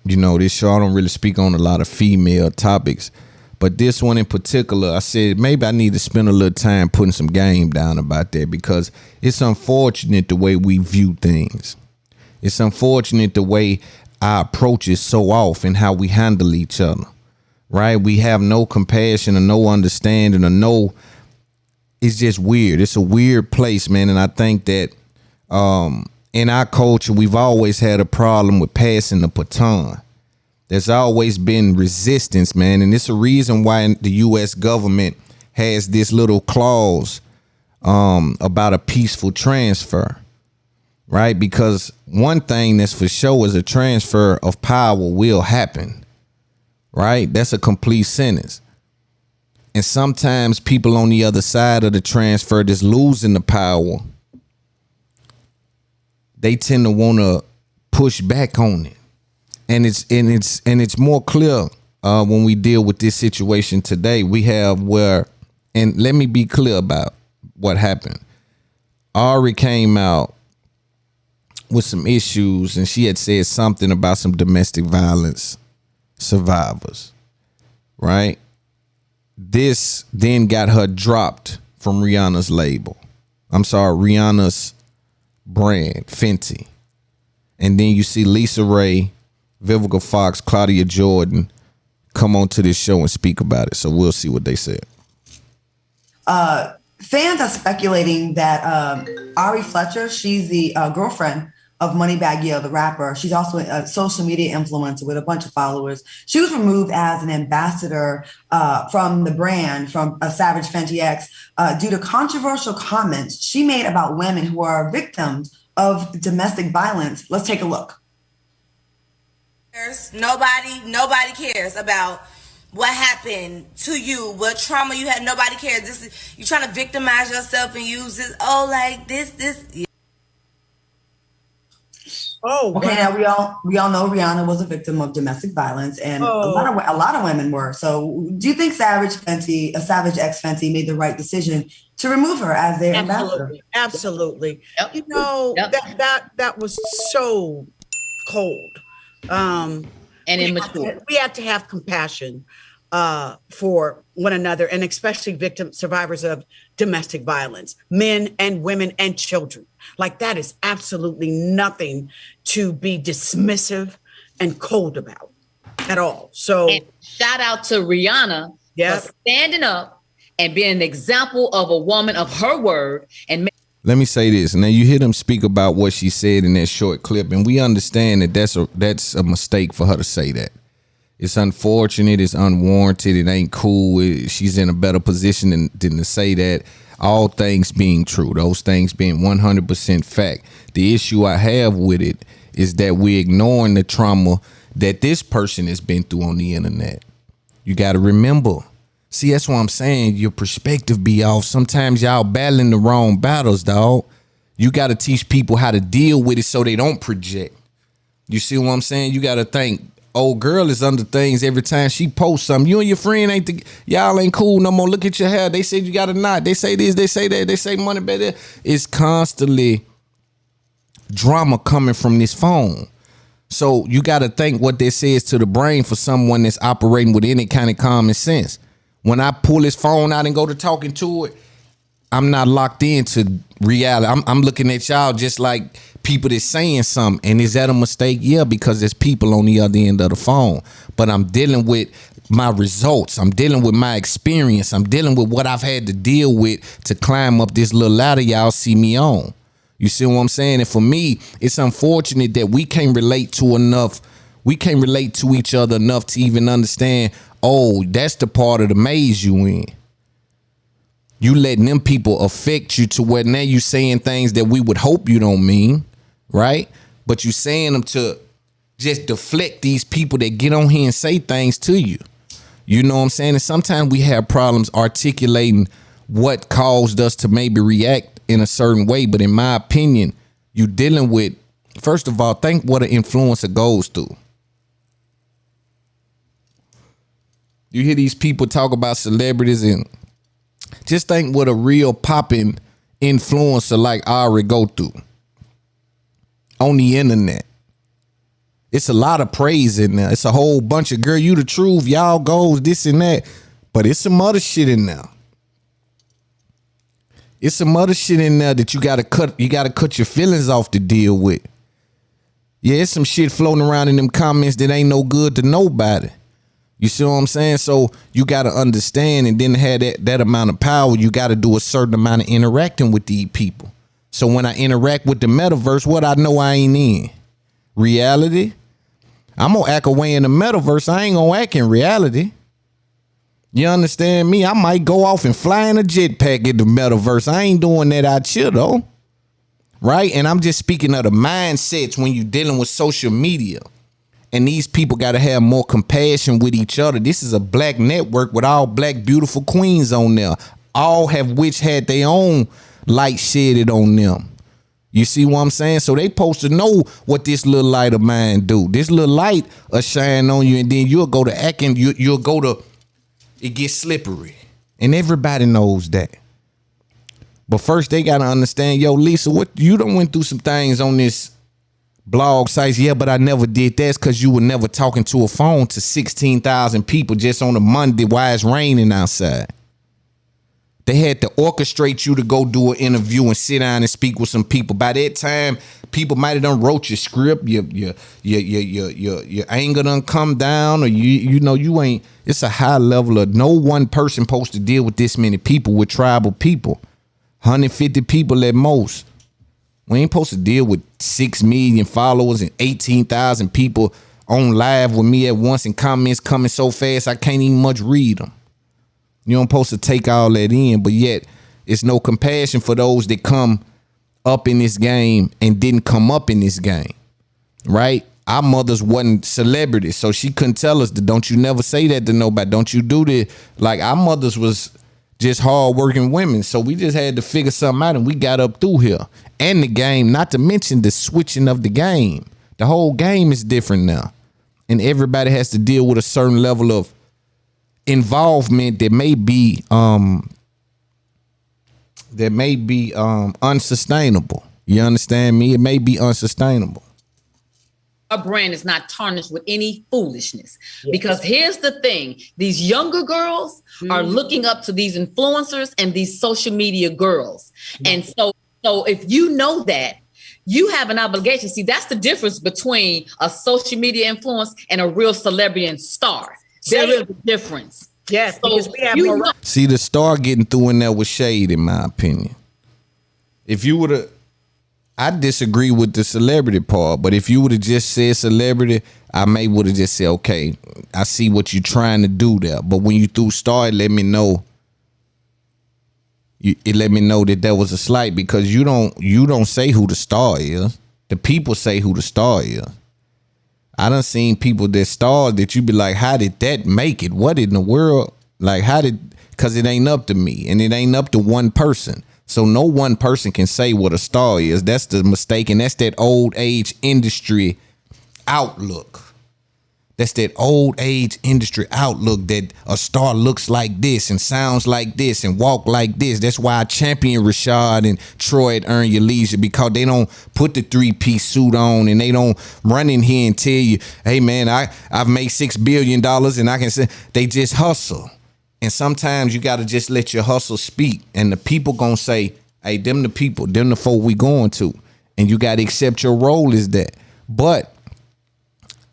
S3: You know, this show, I don't really speak on a lot of female topics. But this one in particular, I said maybe I need to spend a little time putting some game down about that because it's unfortunate the way we view things. It's unfortunate the way our approach is so off and how we handle each other, right? We have no compassion or no understanding or no, it's just weird. It's a weird place, man. And I think that in our culture, we've always had a problem with passing the baton. There's always been resistance, man. And it's a reason why the U.S. government has this little clause about a peaceful transfer, right? Because one thing that's for sure is a transfer of power will happen, right? That's a complete sentence. And sometimes people on the other side of the transfer that's losing the power, they tend to want to push back on it. And it's more clear when we deal with this situation today. We have where, and let me be clear about what happened. Ari came out with some issues and she had said something about some domestic violence survivors, right? This then got her dropped from Rihanna's label. I'm sorry, Rihanna's brand, Fenty. And then you see Lisa Ray, Vivica Fox, Claudia Jordan come on to this show and speak about it. So we'll see what they said.
S17: Fans are speculating that Ari Fletcher, she's the girlfriend of Moneybagg Yo, the rapper. She's also a social media influencer with a bunch of followers. She was removed as an ambassador from the brand, from Savage Fenty X, due to controversial comments she made about women who are victims of domestic violence. Let's take a look.
S6: Nobody cares about what happened to you, what trauma you had. Nobody cares. You're trying to victimize yourself and use this. Oh, like this. Yeah.
S17: Oh, okay. Wow. Now we all know Rihanna was a victim of domestic violence, and a lot of women were. So, do you think Savage X Fenty made the right decision to remove her as their ambassador?
S18: Absolutely. Yep. You know, that was so cold. And immature. We have to have compassion for one another, and especially survivors of domestic violence, men and women and children. Like, that is absolutely nothing to be dismissive and cold about at all. So,
S19: and shout out to Rihanna for standing up and being an example of a woman of her word. And
S3: let me say this. Now, you hear them speak about what she said in that short clip, and we understand that that's a mistake for her to say that. It's unfortunate. It's unwarranted. It ain't cool. She's in a better position than to say that. All things being true, those things being 100% fact. The issue I have with it is that we're ignoring the trauma that this person has been through on the internet. You got to remember. See, that's what I'm saying. Your perspective be off. Sometimes y'all battling the wrong battles, dog. You got to teach people how to deal with it so they don't project. You see what I'm saying? You got to think, old girl is under things every time she posts something. You and your friend y'all ain't cool no more. Look at your hair. They said you got a knot. They say this, they say that, they say money better. It's constantly drama coming from this phone. So you got to think what this says to the brain for someone that's operating with any kind of common sense. When I pull his phone out and go to talking to it, I'm not locked into reality. I'm looking at y'all just like people that's saying something. And is that a mistake? Yeah, because there's people on the other end of the phone. But I'm dealing with my results. I'm dealing with my experience. I'm dealing with what I've had to deal with to climb up this little ladder y'all see me on. You see what I'm saying? And for me, it's unfortunate that we can't relate to each other enough to even understand, oh, that's the part of the maze you in. You letting them people affect you to where now you saying things that we would hope you don't mean, right? But you saying them to just deflect these people that get on here and say things to you. You know what I'm saying? And sometimes we have problems articulating what caused us to maybe react in a certain way. But in my opinion, you dealing with, first of all, think what an influencer goes through. You hear these people talk about celebrities, and just think what a real popping influencer like Ari go through on the internet. It's a lot of praise in there. It's a whole bunch of, girl, you the truth, y'all goals, this and that. But it's some other shit in there. It's some other shit in there that you gotta cut your feelings off to deal with. Yeah, it's some shit floating around in them comments that ain't no good to nobody. You see what I'm saying? So you got to understand, and then have that amount of power, you got to do a certain amount of interacting with these people. So when I interact with the metaverse, what I know I ain't in? Reality? I'm going to act away in the metaverse. I ain't going to act in reality. You understand me? I might go off and fly in a jetpack in the metaverse. I ain't doing that out here, though. Right? And I'm just speaking of the mindsets when you're dealing with social media. And these people got to have more compassion with each other. This is a black network with all black beautiful queens on there. All have which had their own light shedded on them. You see what I'm saying? So they supposed to know what this little light of mine do. This little light will shine on you, and then you'll go to acting. You'll go to, it gets slippery. And everybody knows that. But first they got to understand, yo, Lisa, what you done went through some things on this blog sites. Yeah, but I never did that. It's because you were never talking to a phone to 16,000 people just on a Monday while it's raining outside. They had to orchestrate you to go do an interview and sit down and speak with some people. By that time, people might have done wrote your script, your anger done come down, or you ain't. It's a high level of no one person supposed to deal with this many people with tribal people, 150 people at most. We ain't supposed to deal with 6 million followers and 18,000 people on live with me at once and comments coming so fast I can't even much read them. You don't supposed to take all that in, but yet it's no compassion for those that come up in this game and didn't come up in this game, right? Our mothers wasn't celebrities, so she couldn't tell us that don't you never say that to nobody. Don't you do that. Like, our mothers was just hard-working women, so we just had to figure something out, and we got up through here. And the game, not to mention the switching of the game. The whole game is different now, and everybody has to deal with a certain level of involvement that may be unsustainable. You understand me? It may be unsustainable.
S19: Our brand is not tarnished with any foolishness. Yes. Because here's the thing. These younger girls are looking up to these influencers and these social media girls. And so if you know that, you have an obligation. See, that's the difference between a social media influence and a real celebrity and star. There is a difference.
S18: Yes,
S19: so
S18: because we have more.
S3: See, the star getting through in there with shade, in my opinion. If you would have, I disagree with the celebrity part, but if you would have just said celebrity, I may would have just said, okay, I see what you're trying to do there. But when you threw star, it let me know. It let me know that there was a slight, because you don't say who the star is. The people say who the star is. I done seen people that stars that you be like, how did that make it? What in the world? Like, because it ain't up to me, and it ain't up to one person. So no one person can say what a star is. That's the mistake, and that's that old age industry outlook. That's that old age industry outlook that a star looks like this and sounds like this and walk like this. That's why I champion Rashad and Troy at Earn Your Leisure, because they don't put the 3-piece suit on and they don't run in here and tell you, hey man, I've made $6 billion and I can say. They just hustle. And sometimes you got to just let your hustle speak, and the people gonna say, hey, them the people, them the folk we going to, and you got to accept your role as that. But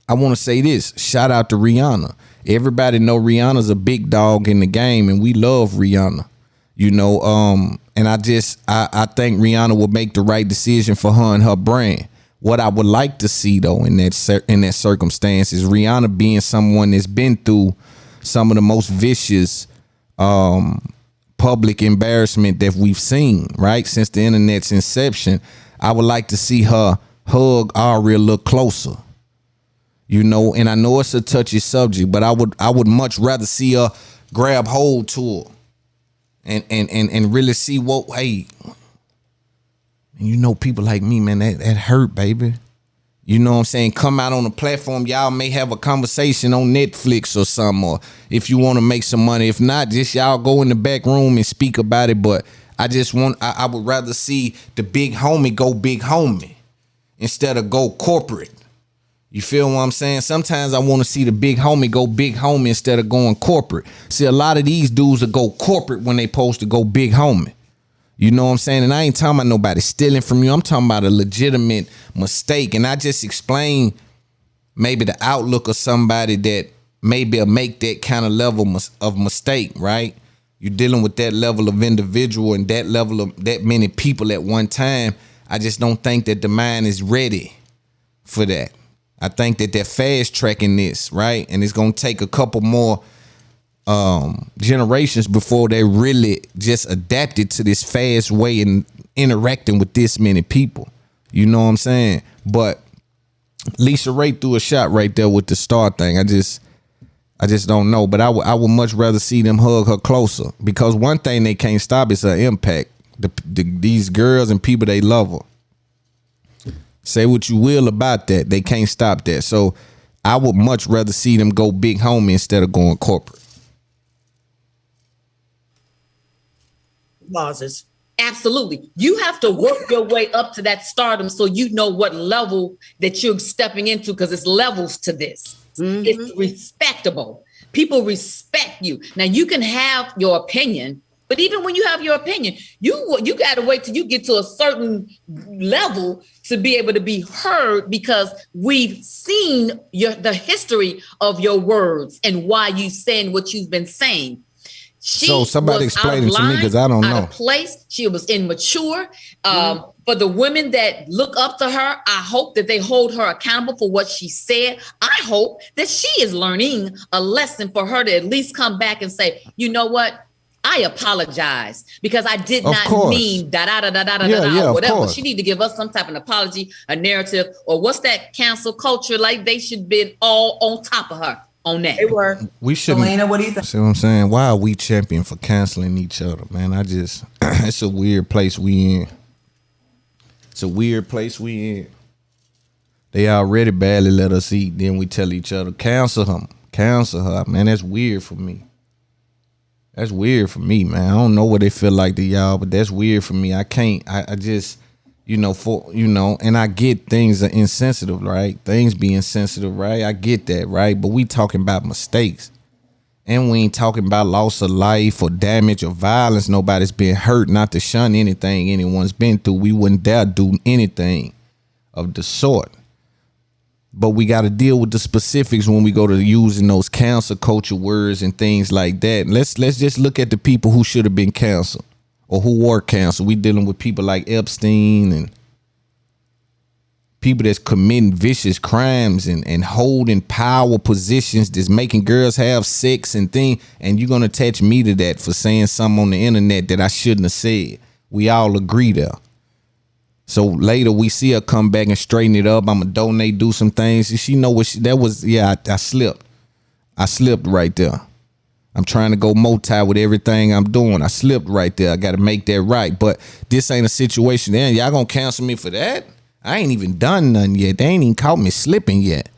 S3: I want to say this, shout out to Rihanna. Everybody know Rihanna's a big dog in the game, and we love Rihanna, you know. And I think Rihanna will make the right decision for her and her brand. What I would like to see though in that circumstance is Rihanna being someone that's been through some of the most vicious public embarrassment that we've seen, right, since the internet's inception. I would like to see her hug Ari a little closer, you know. And I know it's a touchy subject, but I would much rather see her grab hold to her and really see what, hey, you know, people like me, man, that hurt, baby. You know what I'm saying? Come out on a platform. Y'all may have a conversation on Netflix or something, or if you want to make some money. If not, just y'all go in the back room and speak about it. But I would rather see the big homie go big homie instead of go corporate. You feel what I'm saying? Sometimes I want to see the big homie go big homie instead of going corporate. See, a lot of these dudes will go corporate when they supposed to go big homie. You know what I'm saying? And I ain't talking about nobody stealing from you. I'm talking about a legitimate mistake. And I just explain maybe the outlook of somebody that maybe make that kind of level of mistake, right? You're dealing with that level of individual and that level of that many people at one time. I just don't think that the mind is ready for that. I think that they're fast tracking this, right? And it's going to take a couple more generations before they really just adapted to this fast way and interacting with this many people. You know what I'm saying? But Lisa Ray threw a shot right there with the star thing. I just don't know. But I would much rather see them hug her closer, because one thing they can't stop is her impact. These girls and people, they love her. Say what you will about that, they can't stop that. So I would much rather see them go big homie instead of going corporate.
S18: Clauses.
S19: Absolutely. You have to work your way up to that stardom so you know what level that you're stepping into, because it's levels to this. Mm-hmm. It's respectable. People respect you. Now, you can have your opinion, but even when you have your opinion, you got to wait till you get to a certain level to be able to be heard, because we've seen the history of your words and why you're saying what you've been saying.
S3: So somebody explain it to me because I don't know.
S19: Out of place. She was immature. For the women that look up to her, I hope that they hold her accountable for what she said. I hope that she is learning a lesson for her to at least come back and say, you know what? I apologize because I did not mean whatever. She need to give us some type of apology, a narrative, or what's that cancel culture? Like they should be all on top of her on that.
S17: They were.
S3: We shouldn't.
S17: Elena, what do you think?
S3: See what I'm saying? Why are we champion for canceling each other, man? It's a weird place we in. It's a weird place we in. They already badly let us eat. Then we tell each other, cancel him, cancel her. Man, that's weird for me. That's weird for me, man. I don't know what they feel like to y'all, but that's weird for me. I can't. I just, and I get things are insensitive, right? Things be insensitive, right? I get that, right? But we talking about mistakes. And we ain't talking about loss of life or damage or violence. Nobody's been hurt, not to shun anything anyone's been through. We wouldn't dare do anything of the sort. But we got to deal with the specifics when we go to using those cancel culture words and things like that. Let's just look at the people who should have been canceled or who were canceled. We dealing with people like Epstein and people that's committing vicious crimes and holding power positions that's making girls have sex and things. And you're going to attach me to that for saying something on the internet that I shouldn't have said. We all agree there. So later we see her come back and straighten it up. I'm gonna donate, do some things. She know what that was. Yeah, I slipped. I slipped right there. I'm trying to go multi with everything I'm doing. I slipped right there. I got to make that right. But this ain't a situation. Then y'all gonna cancel me for that? I ain't even done nothing yet. They ain't even caught me slipping yet.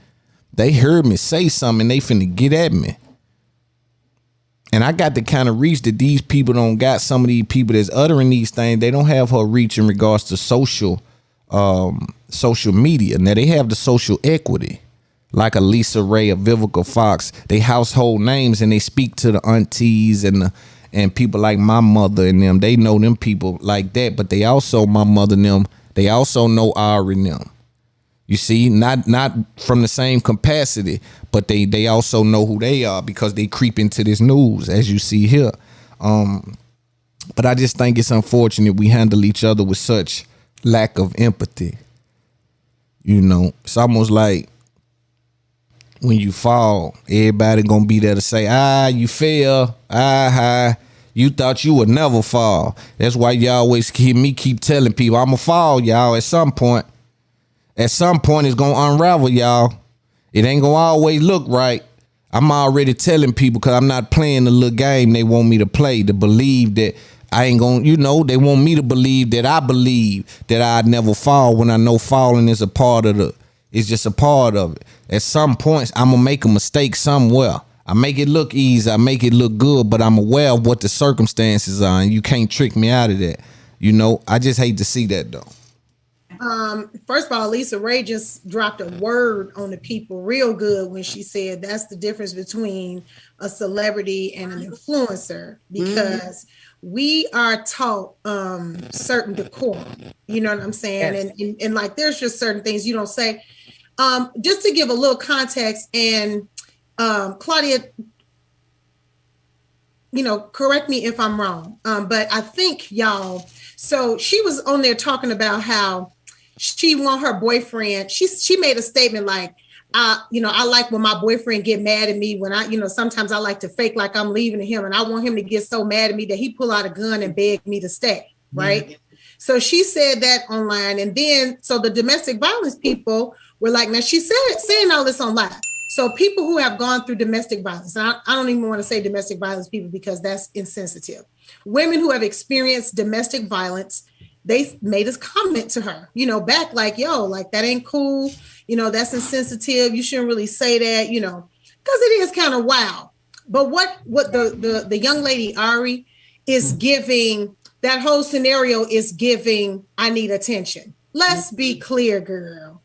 S3: They heard me say something and they finna get at me. And I got the kind of reach that these people don't got. Some of these people that's uttering these things, they don't have her reach in regards to social media. Now they have the social equity, like a Lisa Ray, a Vivica Fox. They household names and they speak to the aunties and people like my mother and them. They know them people like that, but they also, my mother and them, they also know Ari and them. You see, not from the same capacity, but they also know who they are because they creep into this news, as you see here. But I just think it's unfortunate we handle each other with such lack of empathy. It's almost like when you fall, everybody gonna be there to say, you fell, you thought you would never fall. That's why you always hear me keep telling people, I'ma fall, y'all, at some point. At some point, it's going to unravel, y'all. It ain't going to always look right. I'm already telling people because I'm not playing the little game they want me to play, to believe that I ain't going to, they want me to believe that I believe that I'd never fall when I know falling is it's just a part of it. At some points, I'm going to make a mistake somewhere. I make it look easy. I make it look good, but I'm aware of what the circumstances are, and you can't trick me out of that. I just hate to see that, though.
S18: First of all, Lisa Ray just dropped a word on the people real good when she said that's the difference between a celebrity and an influencer, because we are taught certain decorum. You know what I'm saying? Yes. And like there's just certain things you don't say. Just to give a little context, and Claudia, correct me if I'm wrong, but I think y'all, so she was on there talking about how she want her boyfriend. She made a statement like, I like when my boyfriend get mad at me when sometimes I like to fake like I'm leaving him, and I want him to get so mad at me that he pull out a gun and beg me to stay. Right. Mm-hmm. So she said that online. And then, so the domestic violence people were like, now she said saying all this on live. So people who have gone through domestic violence, and I don't even want to say domestic violence people because that's insensitive. Women who have experienced domestic violence, they made us comment to her, back like, yo, like that ain't cool. That's insensitive. You shouldn't really say that, because it is kind of wild. But what the young lady, Ari, is giving, that whole scenario is giving, I need attention. Let's be clear, girl.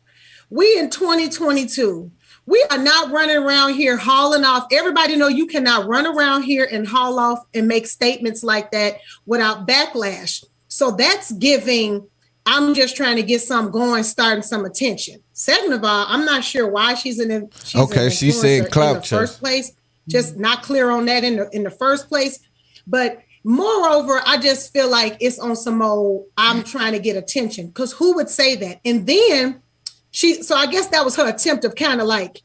S18: We in 2022, we are not running around here hauling off. Everybody know you cannot run around here and haul off and make statements like that without backlash. So that's giving, I'm just trying to get some going, starting some attention. Second of all, I'm not sure why she's an
S3: she said clout
S18: in the first place. Just not clear on that in the first place.
S20: But moreover, I just feel like it's on some old, I'm trying to get attention, because who would say that? And then so I guess that was her attempt of kind of like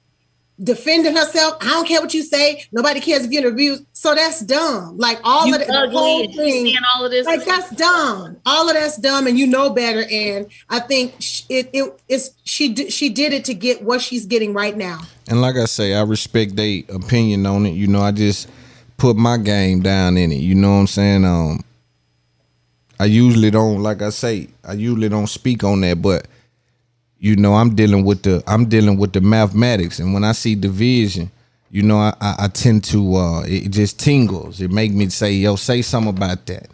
S20: defending herself. I don't care what you say. Nobody cares if you interview. So that's dumb. Like all
S19: you
S20: of the whole thing,
S19: saying all of this,
S20: like that's dumb. All of that's dumb, and you know better. And I think she did it to get what she's getting right now.
S3: And like I say, I respect their opinion on it. You know, I just put my game down in it. You know what I'm saying? I usually don't, like I say, I usually don't speak on that, but you know, I'm dealing with the mathematics, and when I see division, you know, I tend to it just tingles. It make me say, yo, say something about that.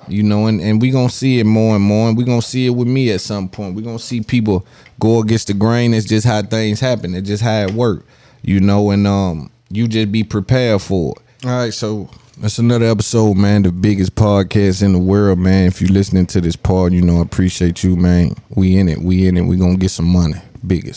S3: You know, and we gonna see it more and more, and we gonna see it with me at some point. We gonna see people go against the grain. It's just how things happen. It's just how it work. You know, and you just be prepared for it. All right, so that's another episode, man. The biggest podcast in the world, man. If you're listening to this pod, you know I appreciate you, man. We in it. We gonna get some money. Biggest.